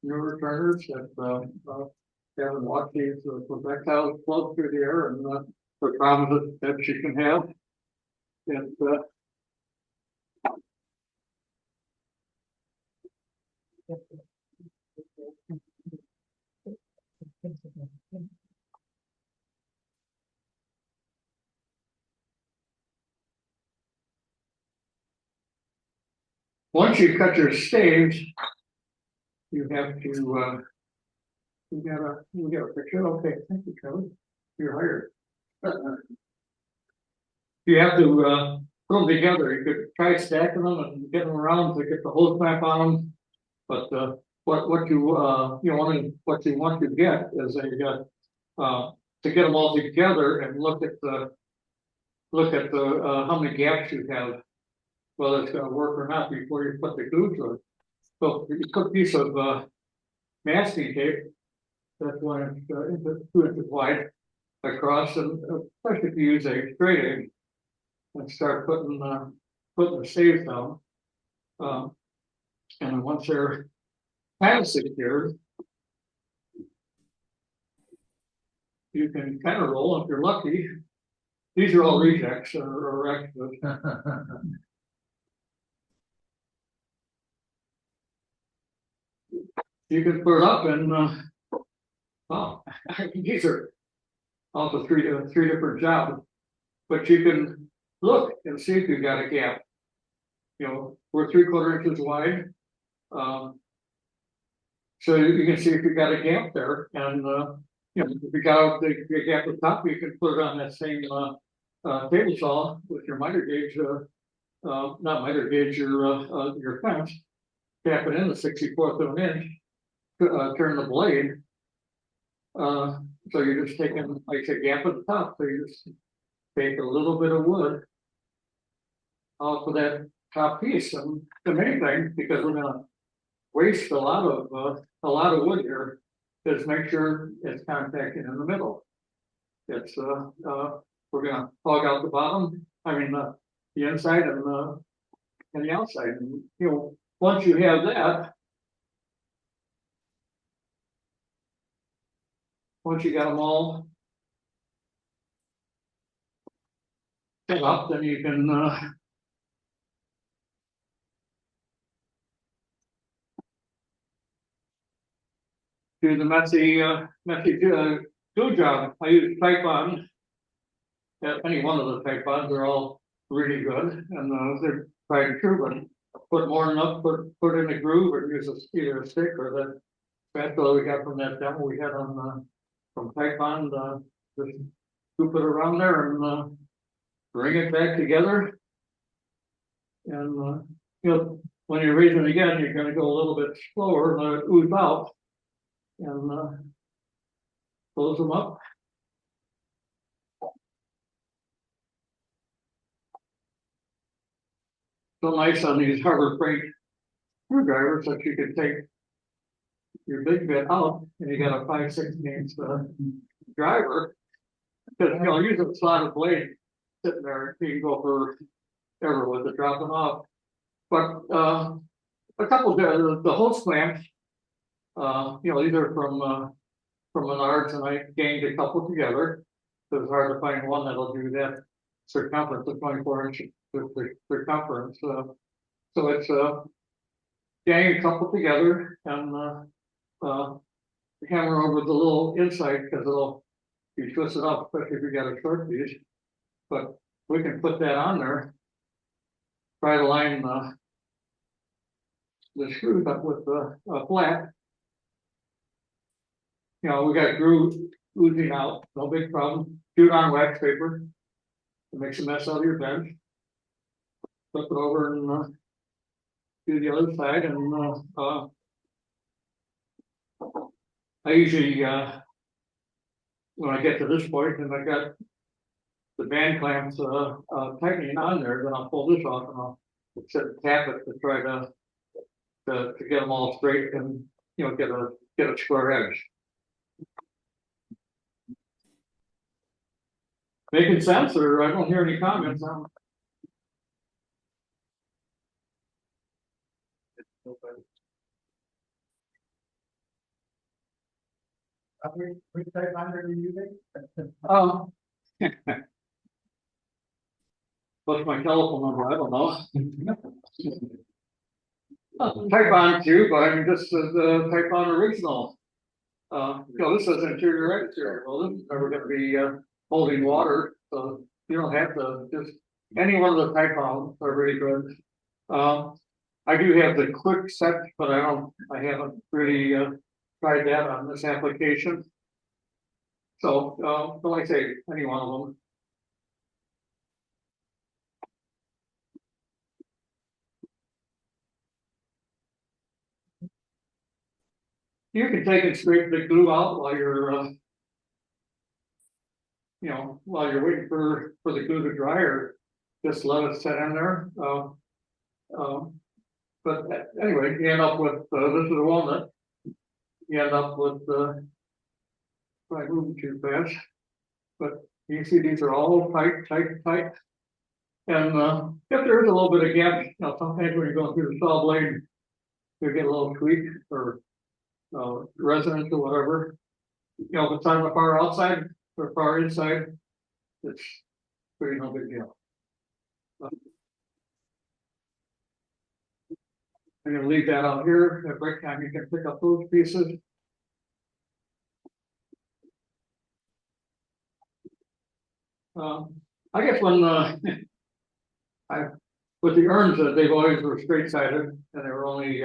new returners that, haven't watched these projectiles float through the air and, the problems that she can have. And, once you cut your staves, you have to, you got a picture, okay, thank you, Kelly, you're hired. You have to, put them together, you could try stacking them and getting them around to get the hose clamp on them. But, what you want to get is to get them all together and look at the, how many gaps you have, whether it's gonna work or not before you put the glue to it. So you put a piece of, masking tape, that's why it's 2 inches wide across, and especially if you use a straight edge, and start putting the staves down. And then once they're kind of secured, you can kind of roll if you're lucky. These are all rejects or extras. You can put it up and wow, these are also three different jobs, but you can look and see if you've got a gap. You know, we're 3/4 inches wide, so you can see if you've got a gap there, and you know, if you got the gap at the top, you can put it on that same table saw with your miter gauge, not miter gauge, your fence, tap it in the 64th of an inch, turn the blade. So you're just taking, like I said, gap at the top, so you just take a little bit of wood off of that top piece. And the main thing, because we're gonna waste a lot of wood here, is make sure it's contacting in the middle. It's we're gonna hog out the bottom, I mean the inside and the outside. And you know, once you have that, once you got them all set up, then you can do the messy glue job. I use type on. Any one of the type ons are all really good, and they're tried and true. But put more than enough, put in the groove, or use either a stick or the spatula we got from that demo we had on from type on. Just scoop it around there and bring it back together. And you know, when you're raising it again, you're going to go a little bit slower and let it ooze out. And close them up. So nice on these Harbor Freight screwdrivers that you can take your big bit out, and you got a 5/16 driver. Because you know, use a slotted blade sitting there, you can go forever with it dropping off. But a couple of the hose clamps, you know, these are from Menards, and I gained a couple together. So it's hard to find one that'll do that circumference of 24-inch circumference. So it's gang a couple together and hammer over the little inside because it'll be twisted up, especially if you got a short piece. But we can put that on there. Try to line the screws up with a flat. You know, we got groove oozing out, no big problem. Do it on wax paper. It makes a mess out of your bench. flip it over and, do the other side and, I usually, when I get to this point and I got the band clamps, tightening on there, then I'll pull this off and I'll tap it to try to get them all straight and, get a square edge. Making sense, or I don't hear any comments on? Which type under are you using? Oh. What's my telephone number? I don't know. Type on too, but I'm just type on original. This says interior exterior. Well, this is never gonna be holding water, so you don't have to just any one of the type on are really good. I do have the quick set, but I haven't really tried that on this application. So like I say, any one of them. You can take and scrape the glue out while you're, while you're waiting for the glue to dry, or just let it sit in there. But anyway, you end up with this is a walnut. You end up with probably moving too fast, but you see these are all tight. And if there is a little bit of gap, sometimes when you're going through the saw blade, you get a little tweak or resonance or whatever. If it's on the far outside or far inside, it's pretty no big deal. I'm going to leave that out here. At break time, you can pick up those pieces. I guess when with the urns, they've always were straight sided and they were only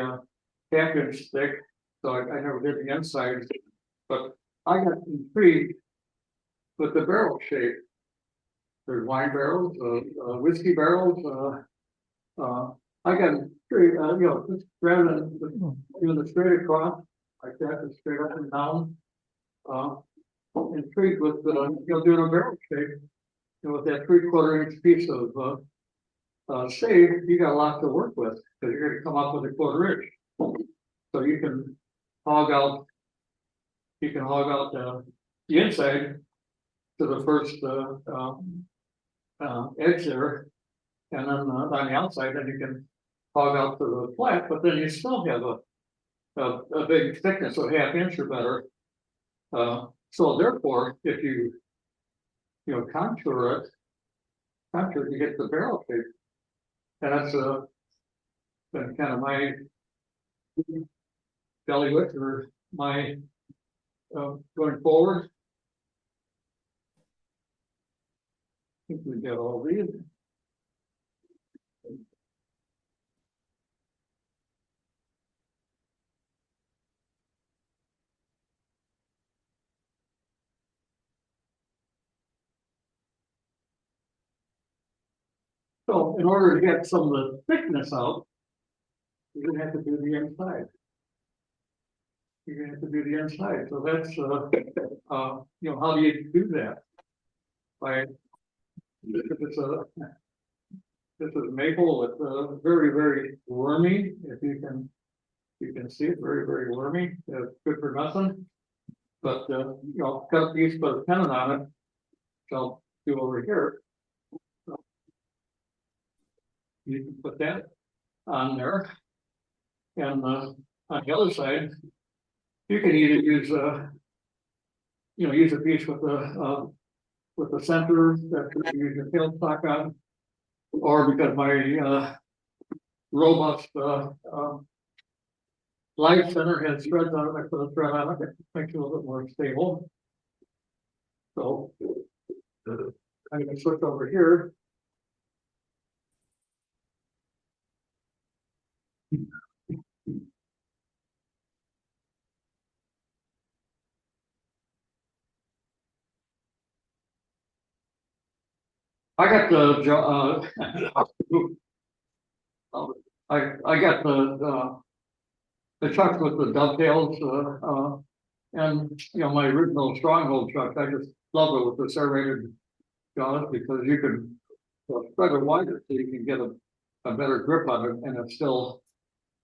half-inch thick, so I never did the inside. But I got intrigued with the barrel shape. There's wine barrels, whiskey barrels. I got intrigued, just rather than doing the straight across like that, and straight up and down. Intrigued with doing a barrel shape. With that 3/4 inch piece of shave, you got a lot to work with because you're going to come up with a 1/4 inch. So you can hog out the inside to the first edge there, and then on the outside, then you can hog out to the flat, but then you still have a big thickness of 1/2 inch or better. So therefore, if you contour it, you get the barrel shape. And that's been kind of my belly width or my going forward. I think we got all these. So in order to get some of the thickness out, you're gonna have to do the inside. So that's how do you do that? This is maple. It's very, very wormy. If you can see it, very, very wormy. It's good for nothing. But cut a piece, put a pennant on it. So I'll do over here. You can put that on there, and on the other side, you can either use use a piece with the center that you use your tailstock on, or because my robust life center has threads on it, I put a thread on it. It makes it a little bit more stable. So I'm going to switch over here. I got the I got the trucks with the dovetails, and, you know, my original stronghold truck, I just love it with the serrated jaws because you can spread it wider so you can get a better grip on it and it still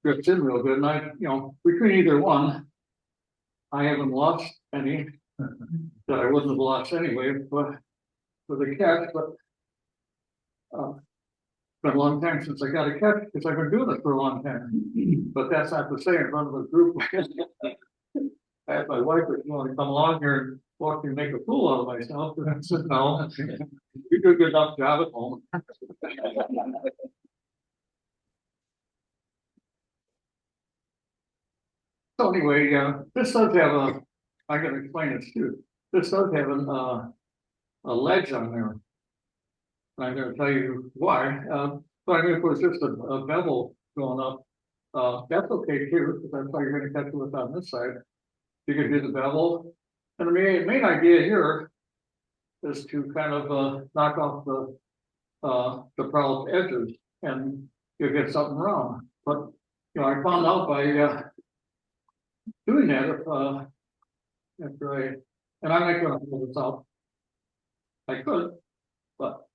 grips in real good. And I, you know, between either one, I haven't lost any that I wouldn't have lost anyway, but for the catch, but it's been a long time since I got a catch because I've been doing it for a long time. But that's not to say in front of a group. I had my wife was going to come along here and watch me make a fool out of myself. And I said, no, you do a good enough job at home. So anyway, this does have I can explain this too. This does have a ledge on there. I'm going to tell you why. But I mean, if it was just a bevel going up, that's okay too, because that's how you're going to catch it with on this side. You can do the bevel. And the main idea here is to kind of knock off the prowled edges and you'll get something round. But you know, I found out by doing that after and I'm not going to hold this up. I could, but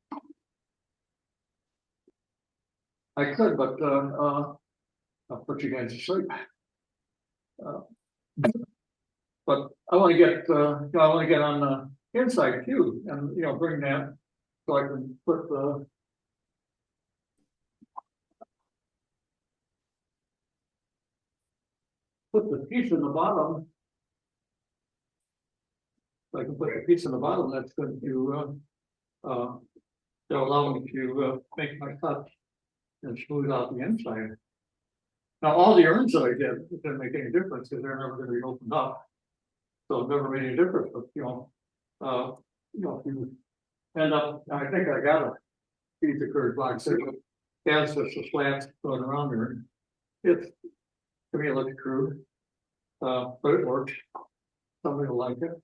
I'll put you guys to sleep. But I want to get, I want to get on the inside too, and you know, bring that so I can put the piece in the bottom. So I can put the piece in the bottom that's going to that'll allow me to make my cut and smooth out the inside. Now, all the urns that I did, it didn't make any difference because they're never going to be opened up. So it never made any difference. But you know, if you end up, I think I got a piece of curved block six. Has just a slats going around there. It's to me it looks crude, but it works. Somebody will like it.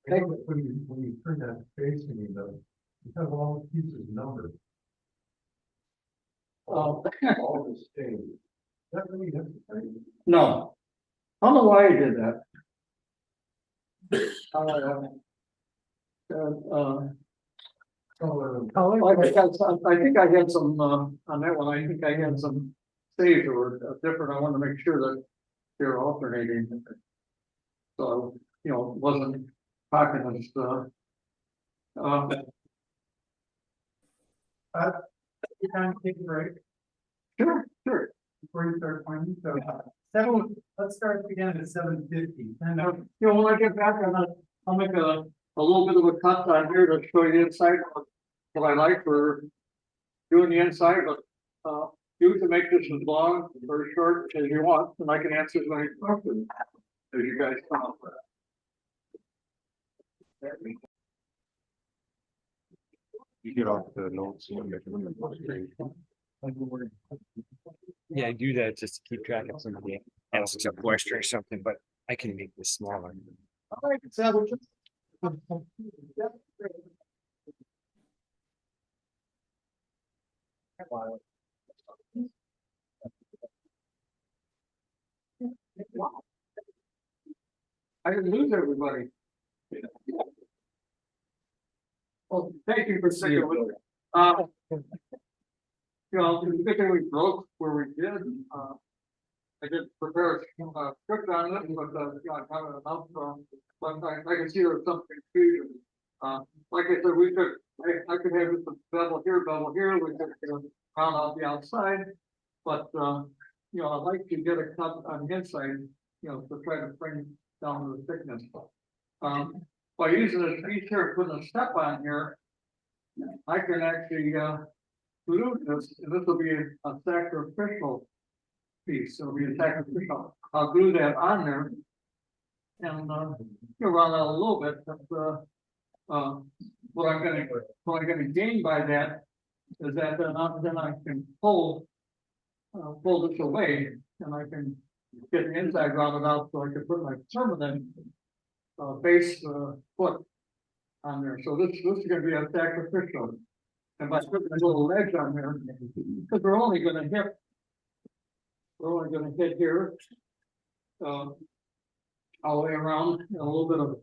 When you turn that facing you, though, you have all the pieces numbered. All the same. That really necessary? No, I don't know why I did that. I think I had some on that one. I think I had some saves that were different. I wanted to make sure that they're alternating. So you know, it wasn't talking as You kind of take a break sure. before you start playing. So let's start again at 7:50. And you know, when I get back, I'll make a little bit of a cut on here to show you the inside of what I like for doing the inside, but you can make this as long or as short as you want, and I can answer as many questions as you guys come up with. You get off the notes. Yeah, I do that just to keep track of somebody asks a question or something, but I can make this smaller. All right, so I didn't lose everybody. Well, thank you for sticking with me. You know, the good thing we broke where we did. I did prepare a script on it, but you know, I have enough. But I can see there was some confusion. Like I said, we could. I could have just a bevel here. We could round out the outside, but you know, I'd like to get a cut on the inside. You know, to try to bring down the thickness. By using this piece here, putting a step on here, I can actually glue this, and this will be a sacrificial piece. It'll be a sacrificial. I'll glue that on there, and you'll round out a little bit. But what I'm going to gain by that is that then I can pull this away, and I can get the inside rounded out, so I can put my permanent base foot on there, so this is gonna be a sacrificial. And by putting a little ledge on there, because we're only gonna hit here. All the way around, a little bit of,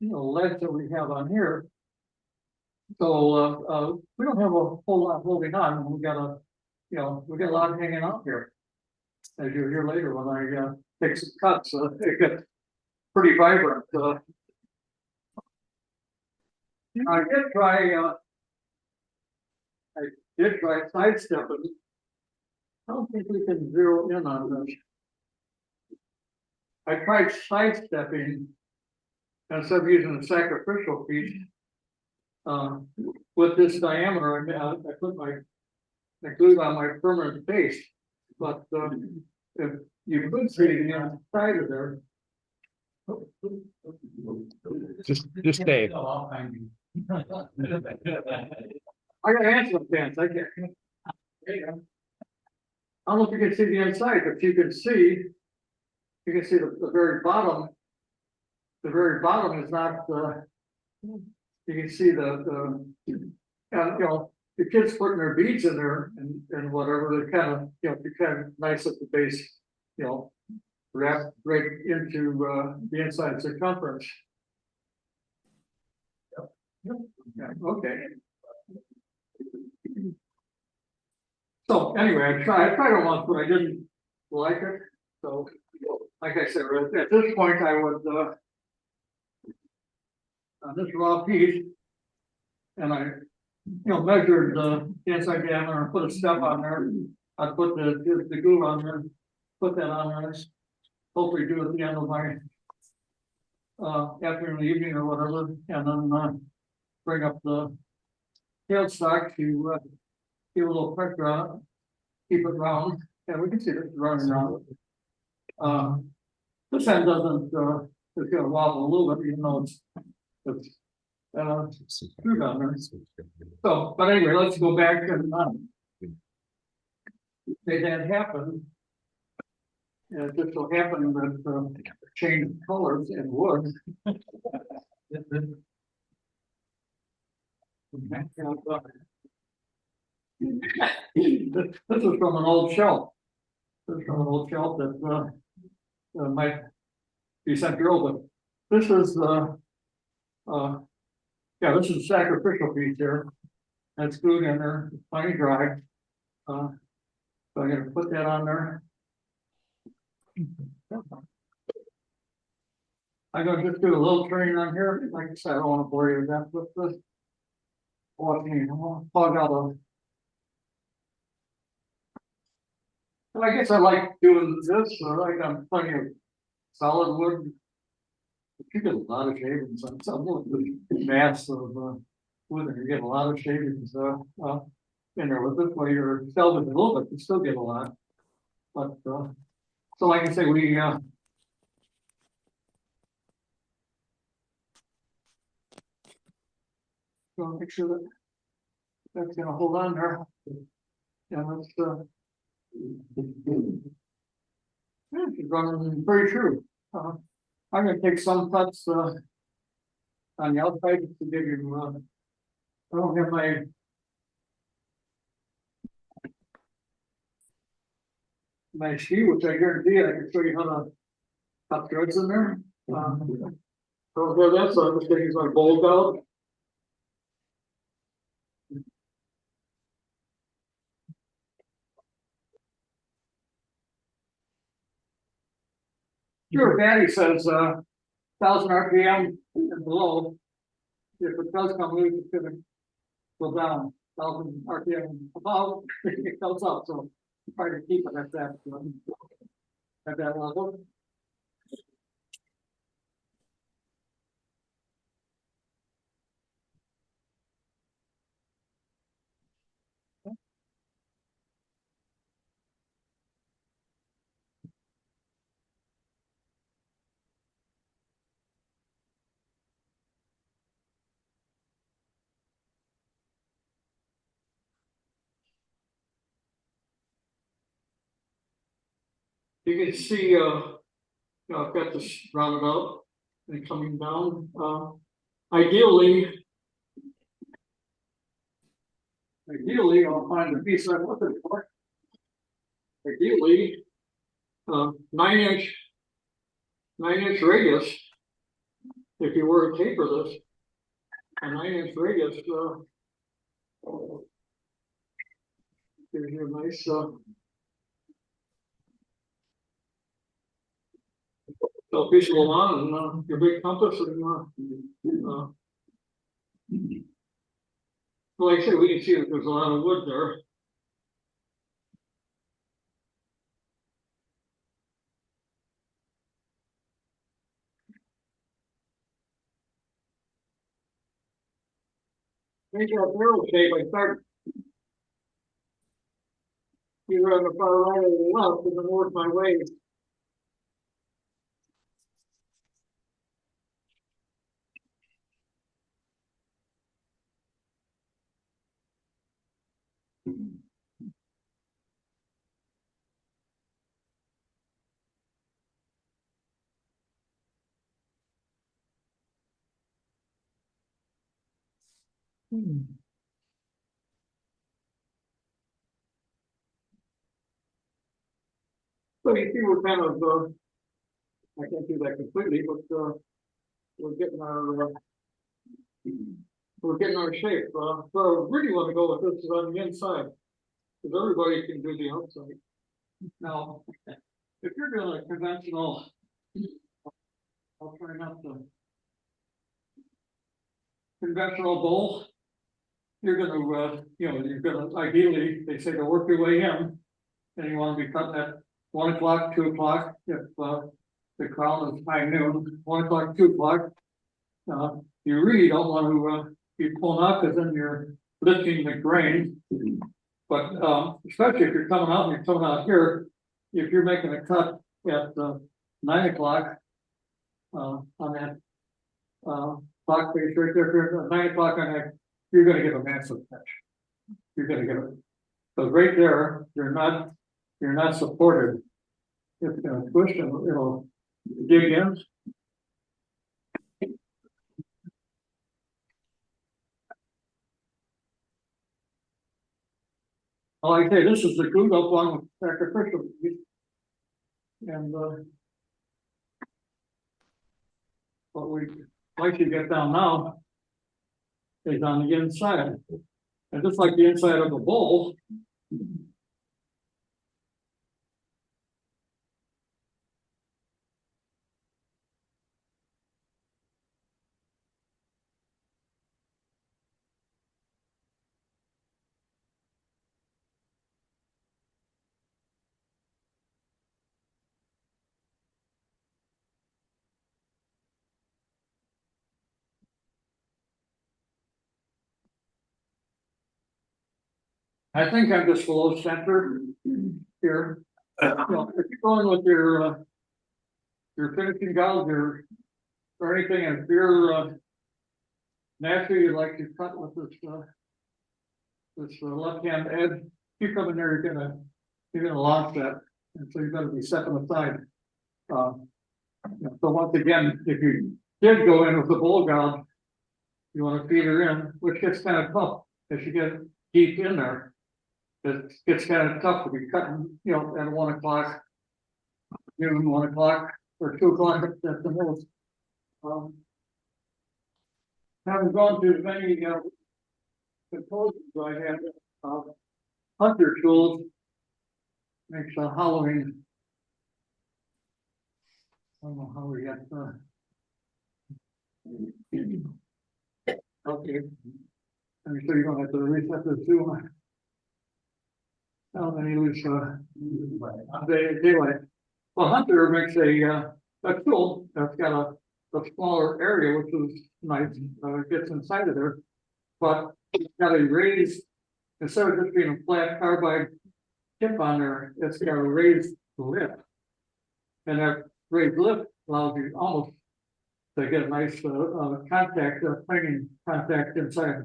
ledge that we have on here. So, we don't have a whole lot holding on, we got a lot hanging out here. As you'll hear later when I, take some cuts, it gets pretty vibrant, I did try sidestepping. I don't think we can zero in on this. I tried sidestepping instead of using a sacrificial piece. With this diameter, I put I glued on my permanent base, but if you could see the inside of there. Just stay. I got answer pants, I can't. There you go. I don't know if you can see the inside, but you can see the very bottom. The very bottom is not, you can see the kids putting their beads in there and whatever, they kind of, they're kind of nice at the base, wrap right into, the inside circumference. Yeah, okay. So anyway, I tried it once, but I didn't like it. So, like I said, at this point, I would, on this raw piece, and I, measured the inside diameter and put a step on there. I put the glue on there, put that on there. Hopefully do it at the end of my afternoon, evening, or whatever, and then bring up the tailstock to give a little pressure on it, keep it round, and we can see this running around. This end doesn't, it's gonna wobble a little bit, even though it's screwed on there. So, but anyway, let's go back and make that happen. And it just so happened that change colors and wood. This is from an old shelf. This is from an old shelf that might be central, but this is this is a sacrificial piece here. That's glued in there, it's plenty dry. So I'm gonna put that on there. I'm gonna just do a little training on here. Like I said, I don't want to bore you to death with this. Plug out a. And I guess I like doing this. I like on plenty of solid wood. You get a lot of shavings on some of the mass of wood, and you get a lot of shavings in there. With this way, you're salvaging a little bit, you still get a lot. But so, like I say, we so make sure that that's gonna hold on there. Yeah, let's it's running very true. I'm gonna take some cuts on the outside to give you. I don't have my ski, which I guarantee I can show you how to cut threads in there. So that's I'm just gonna use my bolt out. Sure, Patty says 1,000 RPM and below. If it does come loose, it's gonna go down. 1,000 RPM above, it goes up. So try to keep it at that level. You can see, I've got this rounded up and coming down. ideally. Ideally, I'll find a piece I'm looking for. Ideally, 9 inch radius. If you were to taper this, a 9 inch radius, gives you a nice, a piece of lawn and, your big compass and, like I said, we can see that there's a lot of wood there. Make that barrel shape, I start either on the far right or the left, and then work my way. So you see, we're kind of, I can't do that completely, but, we're getting our, shape. So I really want to go with this on the inside, because everybody can do the outside. Now, if you're doing a conventional, I'll try not to. Conventional bowl, you're gonna, you're gonna, ideally, they say to work your way in, and you want to be cutting at 1 o'clock, 2 o'clock, if, the crown is high noon, 1 o'clock, 2 o'clock. You really don't want to, be pulling out, because then you're lifting the grain. But, especially if you're coming out and you're coming out here, if you're making a cut at, 9 o'clock, on that, clock face right there, at 9 o'clock on that, you're gonna get a massive catch. You're gonna get it. So right there, you're not supported. It's gonna push and it'll dig in. Like I say, this is the glued up one with sacrificial. And, what we like to get down now is on the inside. And just like the inside of a bowl, I think I'm just below center here. If you're going with your finishing gauge or anything, if you're naturally you like to cut with this left hand edge, you come in there, you're gonna launch that, and so you're gonna be stepping aside. So once again, if you did go in with the bowl gouge, you want to feed her in, which gets kind of tough as you get deep in there. It gets kind of tough to be cutting, at 1 o'clock, noon, 1 o'clock, or 2 o'clock at the most. Haven't gone through many composers I had. Hunter tools makes a hollowing. I don't know how we got. Okay. Let me show you don't have to reset the zoom. How many loose daylight? Well, Hunter makes a tool that's got a smaller area, which is nice. It gets inside of there, but it's got a raised, instead of just being a flat carbide tip on there, it's got a raised lip, and that raised lip allows you almost to get a nice contact, planing contact inside.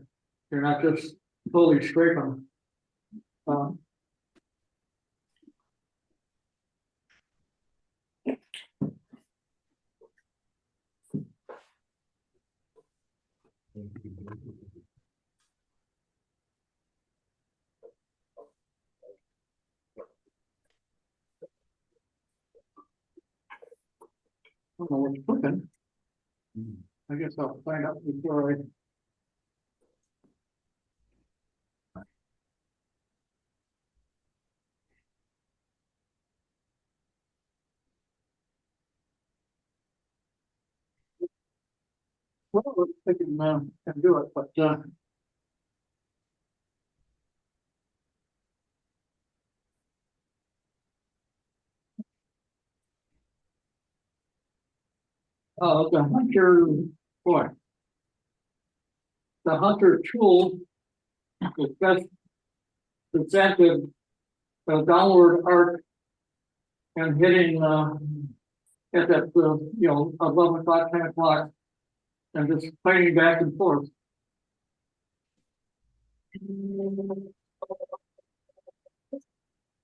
You're not just totally scraping. don't know what's cooking. I guess I'll find out before I. Well, I was thinking, can do it, but, the hunter, boy. The hunter tool is best presented the downward arc and hitting, at that, 11 o'clock, 10 o'clock, and just playing back and forth.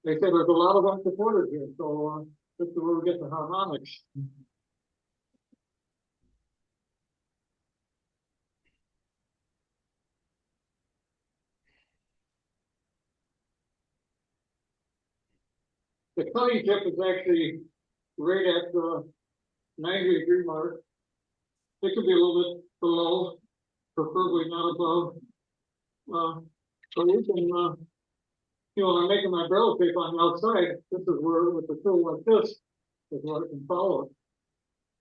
They say there's a lot of unsupported here, so this is where we get the harmonics. The cutting tip is actually right at the 90-degree mark. It could be a little bit below, preferably not above. So we can, when I'm making my barrel tape on the outside, this is where, with the tool like this, is where I can follow it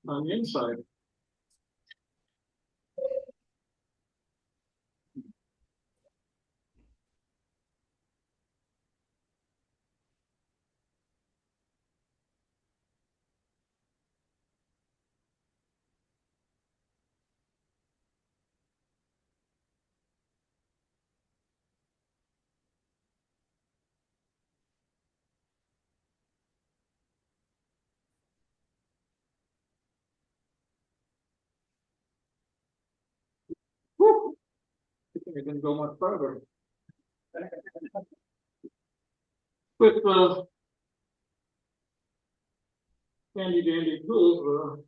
on the inside. Woo! I think I didn't go much further. With handy dandy tools,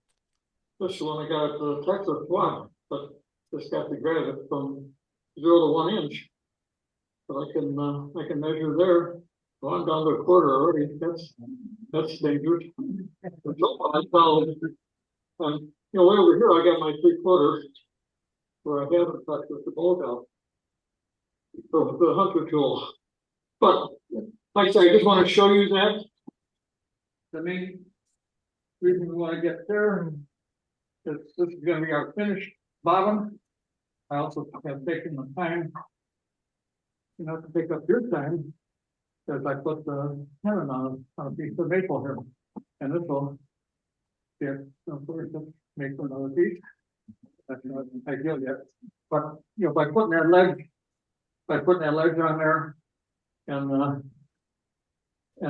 this one I got at the Texas one, but just got to grab it from 0 to 1 inch. So I can measure there. Well, I'm down to a quarter already. That's dangerous. So I found, way over here I got my 3/4 where I haven't touched with the bolt out. So the hunter tool. But like I say, I just want to show you that. The main reason we want to get there is this is going to be our finished bottom. I also have taken the time, to pick up your time, because I put the tenon on a piece of maple here. And this will make another piece. That's not ideal yet. But by putting that ledge on there and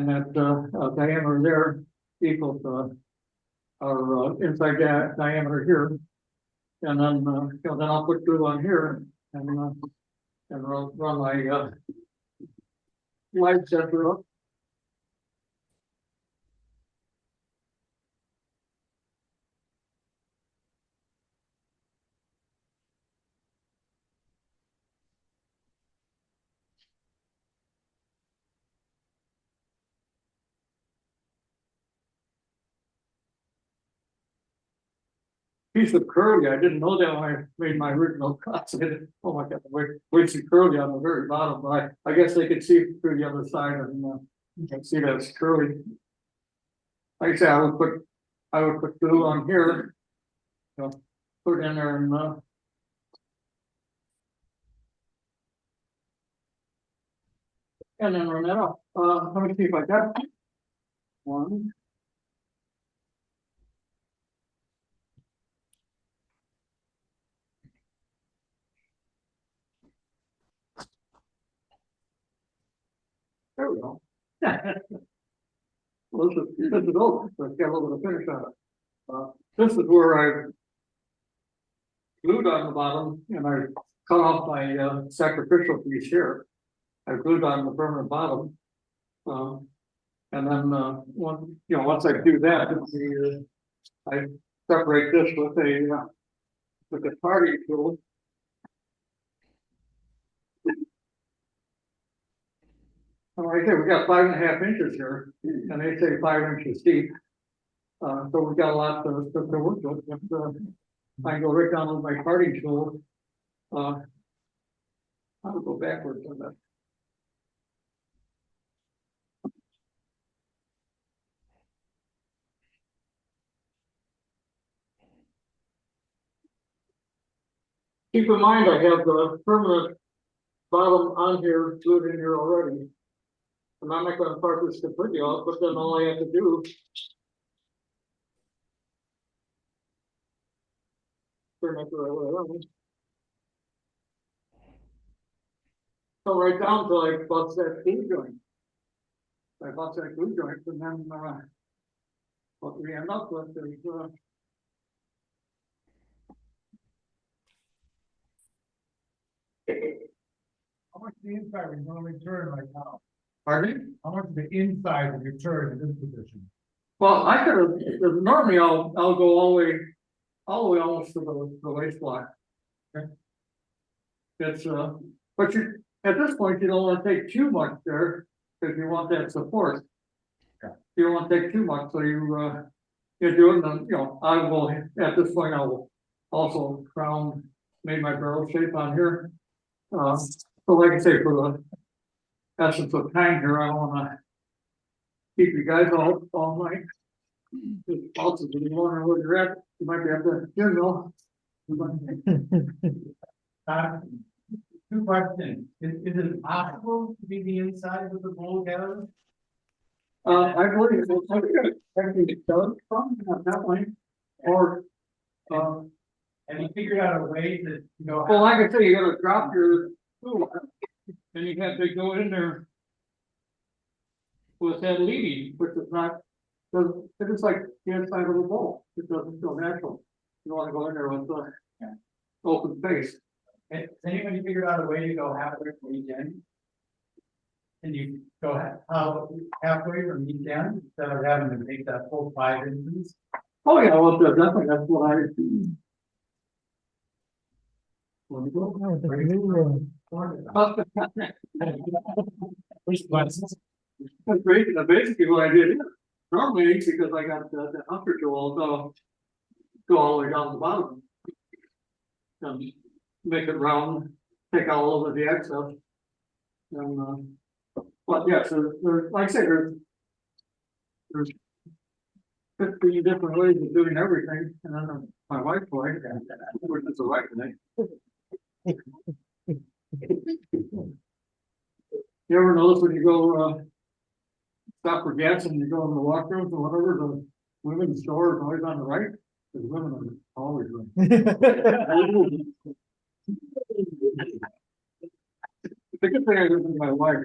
that diameter there equals our inside diameter here. And then then I'll put glue on here and run my light sensor up. Piece of curly, I didn't know that when I made my original cuts. Oh my God, wasted curly on the very bottom, but I guess they could see through the other side and you can see that it's curly. Like I said, I would put glue on here, put it in there and then run that off. Let me see if I got one. There we go. Well, this is over, so it's got a little bit of finish on it. This is where I glued on the bottom, and I cut off my sacrificial piece here. I glued on the permanent bottom, and then once I do that, I separate this with a party tool. Right there, we got 5.5 inches here, and they say 5 inches deep. So we've got a lot to work with, but, I can go right down with my parting tool. I'll go backwards on that. Keep in mind, I have the permanent bottom on here, glued in here already. And I'm not gonna part this completely off, but then all I have to do. Turn it the right way around. Come right down till I bust that glue joint. I bust that glue joint, and then, what we end up with is, How much of the inside is normally turn right now? pardon me? How much of the inside of your turn in this position? Well, I could have, normally I'll go all the way almost to the waist block. Okay. It's, but at this point, you don't want to take too much there, because you want that support. Yeah. You don't want to take too much, so you do it, and, I will, at this point, I will also made my barrel shape on here. So like I say, for the essence of time here, I don't wanna keep you guys all night. Also, if you wonder where you're at, you might be at the gym. Two questions. Is it possible to be the inside of the bowl gallery? I believe it's actually done from that way, or, Have you figured out a way that, well, like I say, you gotta drop your tool, and you have to go in there with that leading, which is not, it is like the inside of a bowl. It doesn't feel natural. You wanna go in there with the open face. has anybody figured out a way to go halfway from each end? And you go halfway from each end instead of having to make that full 5 inches? Oh, yeah, well, definitely, that's what I. That's great, basically what I did, normally, because I got the hunter tool, so go all the way down the bottom. And make it round, take out all of the excess. And, but yeah, so there's, like I said, there's 15 different ways of doing everything, and then my wife's way, which is the right thing. You ever notice when you go, stop for gas and you go in the washrooms or whatever, the women's store is always on the right? The women are always right. The good thing I live with my wife.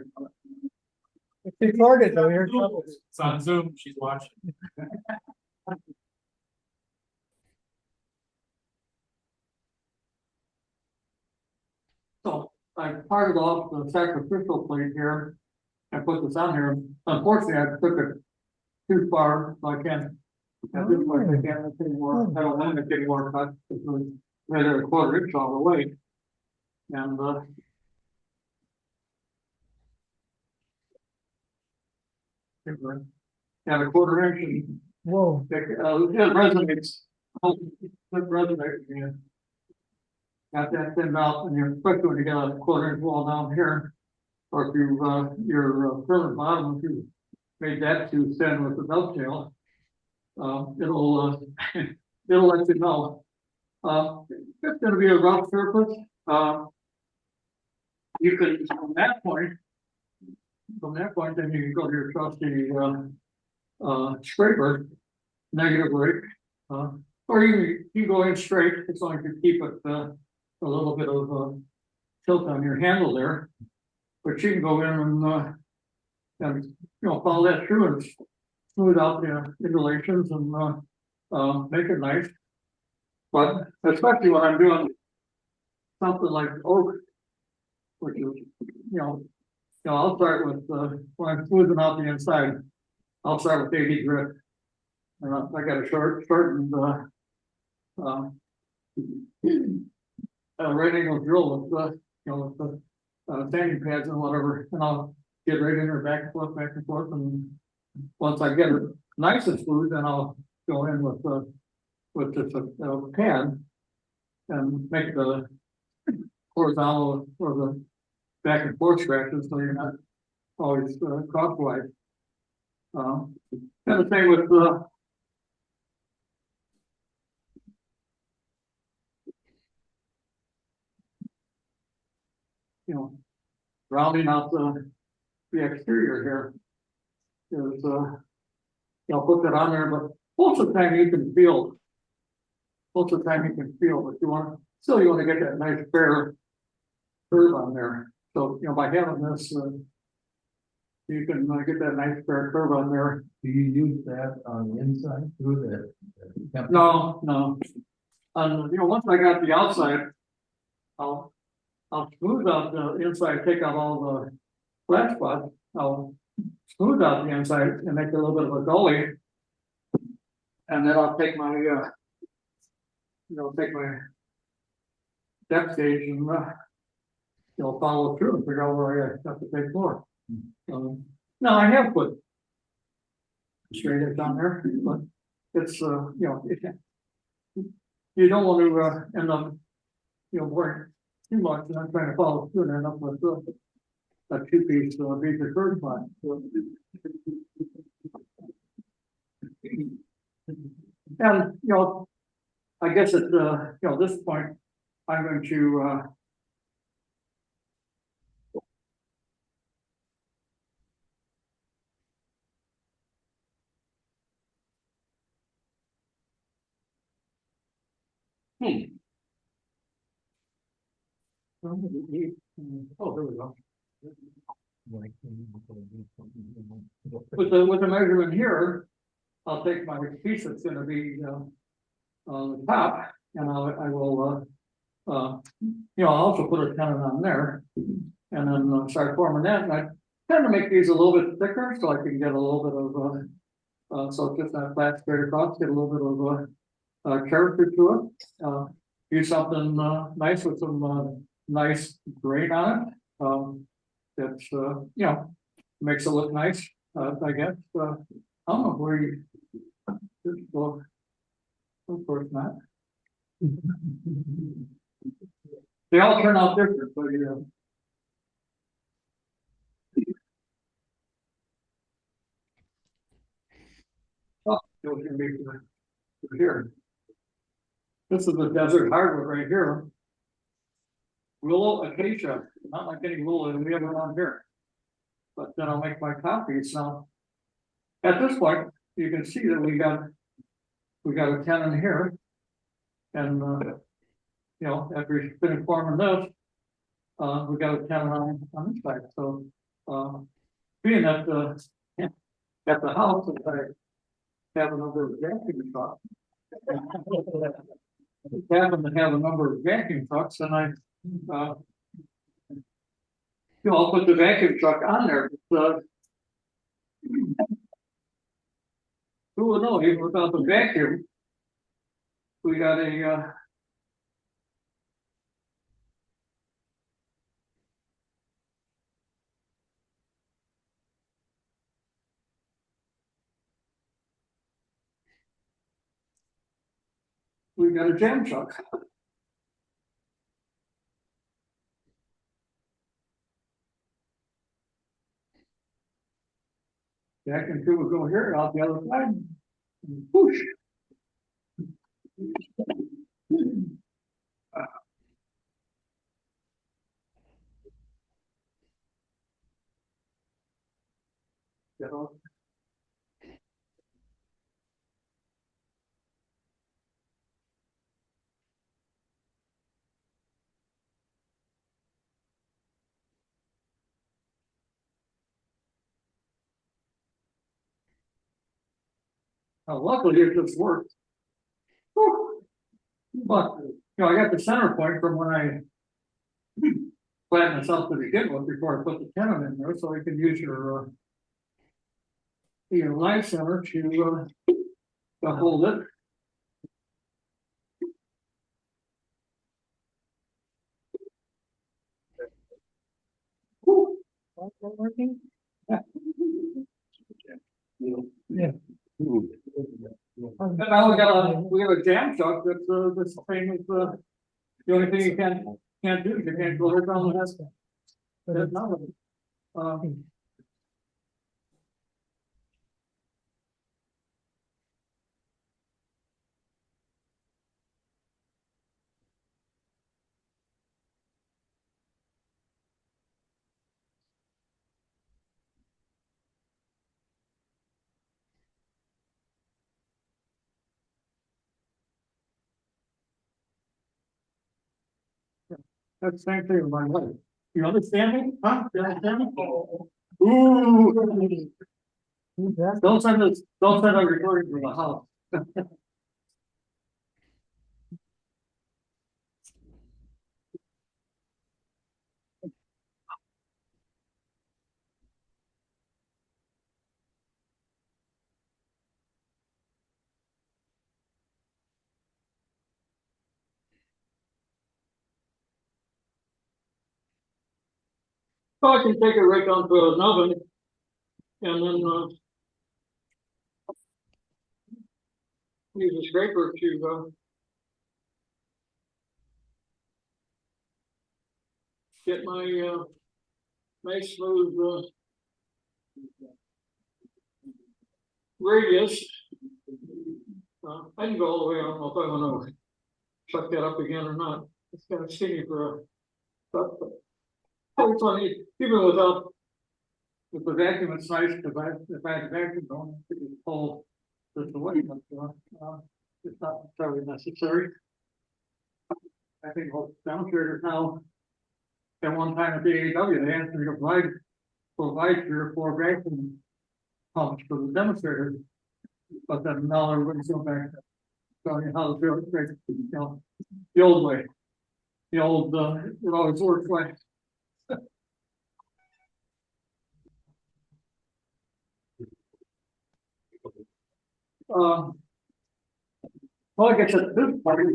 It's recorded though, here. It's on Zoom, she's watching. So I parted off the sacrificial plate here. I put this on here. Unfortunately, I took it too far, so I can't. At this point, I can't make any more. I don't want to make any more cuts. It's right at a 1/4 inch all the way. And and a 1/4 inch. And, Whoa. it resonates. It resonates. Yeah. Got that thinned out, and especially when you got a 1/4 inch wall down here, or if you your permanent bottom, if you made that too thin with the dovetail, it'll it'll let you know. It's going to be a rough surface. You can from that point, then you can go to your trusty scraper, negative rake, or you go in straight as long as you keep it a little bit of tilt on your handle there. But you can go in and follow that through and smooth out the indulations and make it nice. But especially when I'm doing something like oak, which is I'll start with when I'm smoothing out the inside, I'll start with 80 grit. And I got a shortened right angle drill with the with the sanding pads and whatever, and I'll get right in there back and forth, and once I get it nice and smooth, then I'll go in with this, pan and make the horizontal or the back and forth scratches, so you're not always crosswise. And the same with rounding out the exterior here is, put that on there, but most of the time you can feel, but you want to get that nice fair curve on there. So, by having this, you can get that nice fair curve on there. Do you use that on the inside through the? No. Once I got the outside, I'll smooth out the inside, take out all the flat spots. I'll smooth out the inside and make a little bit of a gully. And then I'll take my, depth gauge and, follow through and figure out where I have to take more. Now I have put straight edge on there, but it's, you don't want to end up, boring too much, and I'm trying to follow through and end up with a two-piece beaver curve line. And, I guess at, this point, I'm going to, oh, there we go. With the measurement here, I'll take my piece that's going to be on the top, and I will, I'll also put a tenon on there, and then start forming that. And I tend to make these a little bit thicker so I can get a little bit of, so it's just not flat straight across, get a little bit of character to it. Use something nice with some nice grain on it. That's makes it look nice. I guess. I don't know where you. Well, of course not. They all turn out different, but oh, it was gonna be here. This is the desert hardwood right here. Willow acacia, not like any willow that we have around here. But then I'll make my copies. Now, at this point, you can see that we got a tenon here, and after we finish forming this, we got a tenon on this side. So, being at the house, I have a number of vacuum trucks. Happen to have a number of vacuum trucks, and I'll put the vacuum truck on there. But, who would know? Even without the vacuum, we got a jam truck. Vacuum tube will go here, out the other side. Whoosh. Get off. Luckily, it just worked. But I got the center point from when I flattened this out to begin with before I put the tenon in there, so I can use your line center to hold it. Working? And now we got a jam truck that's famous, the only thing you can't do, you can't go around the house. That's not. That's the same thing with my wife. You understand me? Huh? You understand me? Ooh. Don't send a recording from the house. So I can take it right down to an oven and then, use a scraper to, get my, nice smooth, radius. I can go all the way. I don't know if I want to chuck that up again or not. It's kind of skinny for a, but it's funny, even without, with the vacuum, it's nice because if I had a vacuum going, it could pull this away, but, it's not necessarily necessary. I think most demonstrators now, at one time at the AEW, they asked me to provide 3 or 4 vacuum pumps for the demonstrators. But then now everybody's going back to showing you how to do it, you know, the old way. The old, it always worked way. Well, I guess at this point,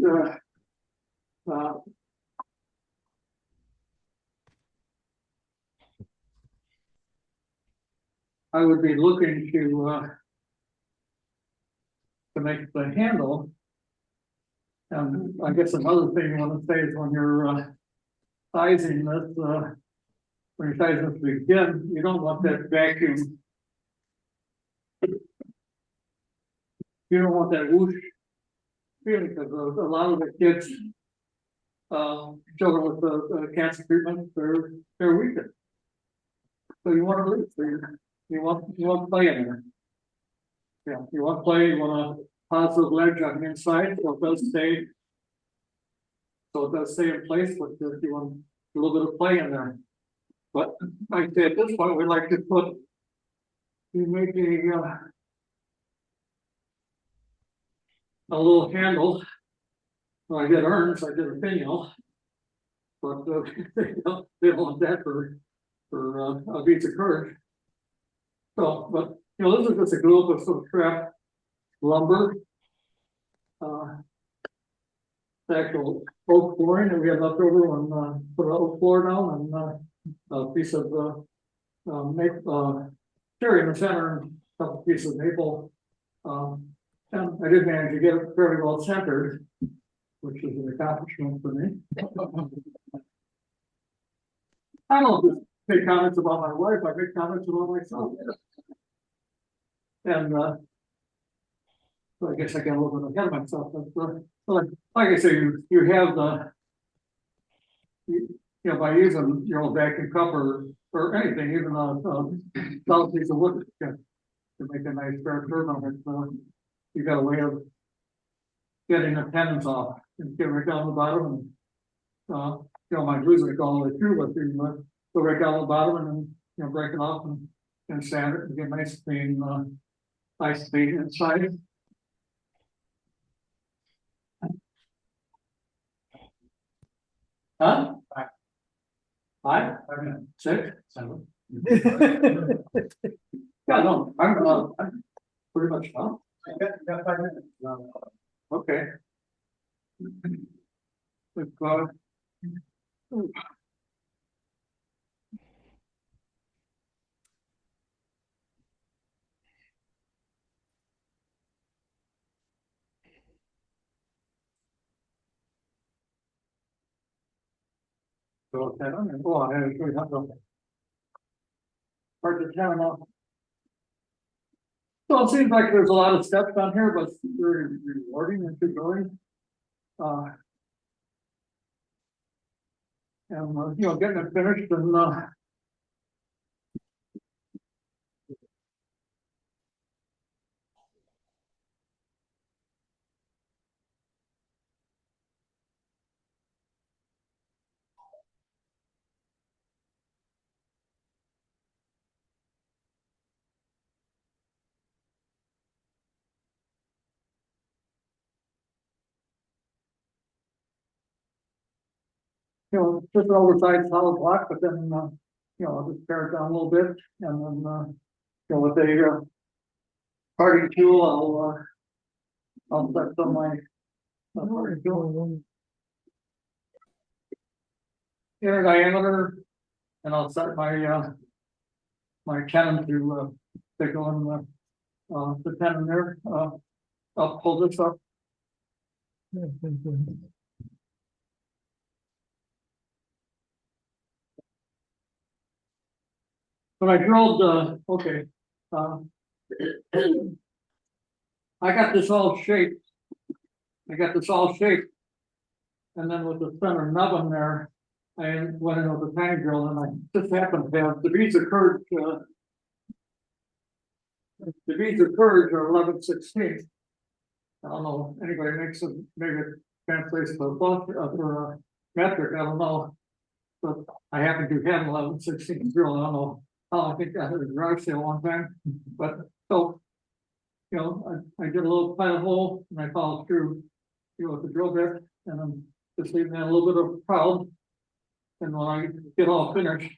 I would be looking to make the handle. And I guess another thing you want to say is when you're sizing this, when you're sizing this begin, you don't want that vacuum. You don't want that whoosh feeling because a lot of the kids, children with the cancer treatment, they're weaker. So you want to release, you want play in there. Yeah, you want play, you want a positive ledge on the inside, so it does stay in place, but you want a little bit of play in there. But like I say, at this point, we like to make a little handle. Well, I did urns, I did a pinion, but they don't want that for a piece of courage. So, but you know, this is just a group of some scrap lumber, the actual oak flooring that we had left over when put an oak floor down and a piece of maple cherry in the center and a couple pieces of maple. And I did manage to get it fairly well centered, which is an accomplishment for me. I don't just make comments about my wife, I make comments about myself. And so I guess I got a little bit ahead of myself, but like I say, you have you know, by using your old vacuum cup or anything, even a solid piece of wood to make a nice fair curve on it. You got a way of getting the tendons off and get right down the bottom and you know, my glue go all the way through, but you go right down the bottom and then you know, break it off and sand it and get nice clean inside. Huh? 5? 6? 7? Yeah, no, I'm pretty much done. Got 5 minutes. Okay. So, I don't know, oh, I had to have them. Hard to tell now. So it seems like there's a lot of steps on here, but very rewarding and good going. And, you know, getting it finished and, you know, just an oversized solid block, but then, you know, I'll just tear it down a little bit and then, you know, with a, parting tool, I'll set some of my. Parting tool. Inner diameter, and I'll set my, my tenon to, stick on, the tenon there, I'll pull this up. When I drilled, okay, I got this all shaped. And then with the center nubbin there, I went in with a tang drill and I just happened to have the beads of courage, are 11/16. I don't know, anybody makes a, maybe it translates to a buck or a metric, I don't know. But I happen to have 11/16 drill, I don't know. I think I had a garage sale one time, but so, you know, I did a little pilot hole and I followed through, you know, with the drill bit and then just leaving that a little bit of proud. And when I get all finished,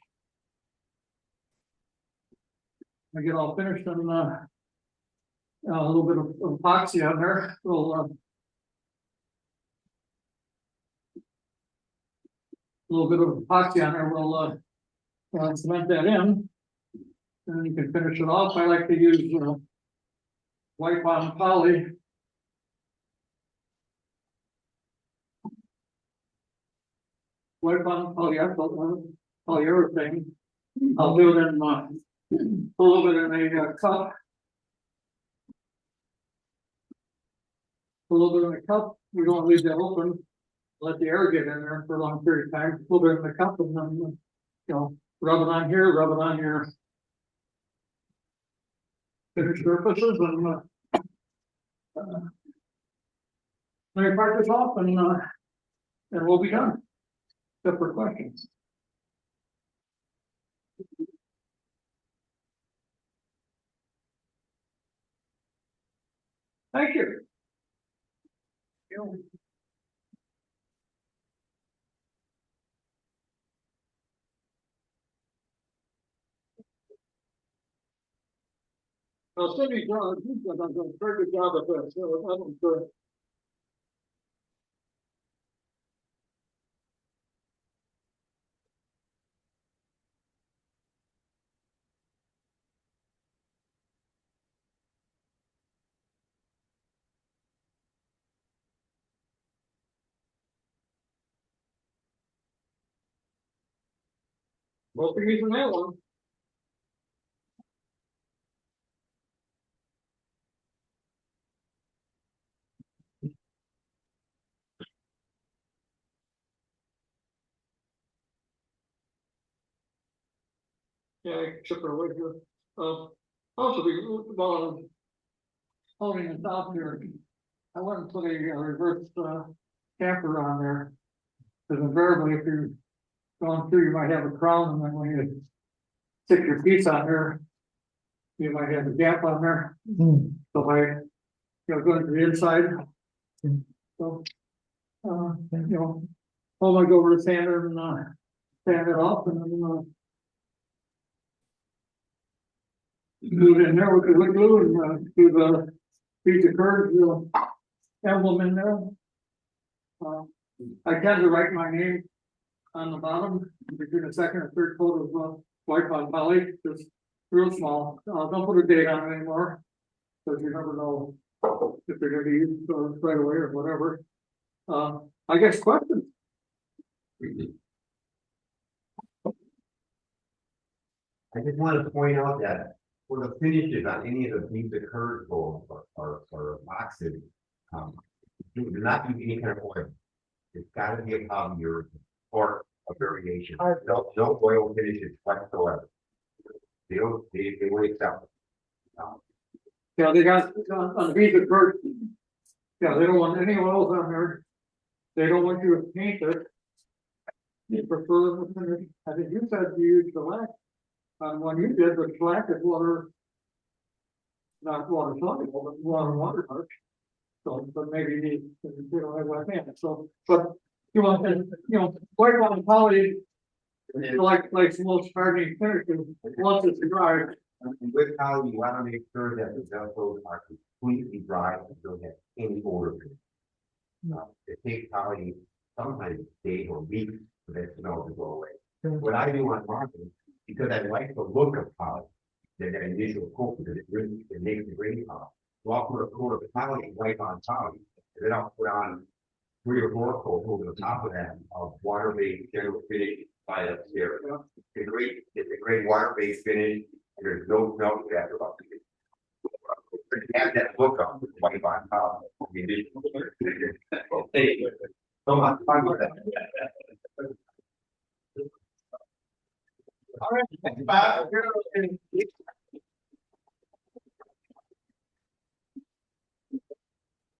and a little bit of epoxy on there, we'll cement that in. And then you can finish it off. I like to use white bottom poly. White bottom polyurethane. I'll do it in a little bit in a cup. A little bit in a cup. We don't leave that open. Let the air get in there for a long period of time. A little bit in the cup and then, you know, rub it on here, rub it on your finished surfaces and let me part this off and we'll be done. Except for questions. Thank you. Well, Cindy, John, you've done a very good job of this. So I don't, well, for using that one. Yeah, I chip her away here. Also, while holding this out here, I want to put a reverse camper on there. Because invariably, if you're going through, you might have a crown, and then when you stick your piece on there, you might have a gap on there. So I, you know, go to the inside. So, you know, hold my go over the sander and sand it off, and then glue it in there with the wood glue and do the piece of curve, emblem in there. I tend to write my name on the bottom between the second or third coat of white on poly, just real small. Don't put a date on it anymore because you never know if they're going to be used right away or whatever. I guess questions. I just wanted to point out that for the finishes on any of the beads of curd or boxes, do not use any kind of oil. It's gotta be a polyurethane or a variation. No oil finishes whatsoever. They will accept it. Yeah, they got on the beads of bird. Yeah, they don't want any oils on there. They don't want you to paint it. You prefer, I think you said you used shellac. When you did the shellac is water. Not water soluble, but water harsh. So, but maybe you don't have like that, so, but you want, white on poly. Like most hardening finishes, once it's dry. And with poly, you wanna make sure that the vessels are completely dry and don't have any odor. It takes poly sometimes days or weeks for that smell to go away. What I do on marketing, because I like the look of poly, that initial coat, because it makes the green color. So I'll put a coat of poly white on poly, and then I'll put on 3 or 4 coats over the top of that of water-based general finish by upstairs. It's a great water-based finish, and there's no smell after about it. But you have that look of white on poly. So much fun with that. All right, thanks, Bob.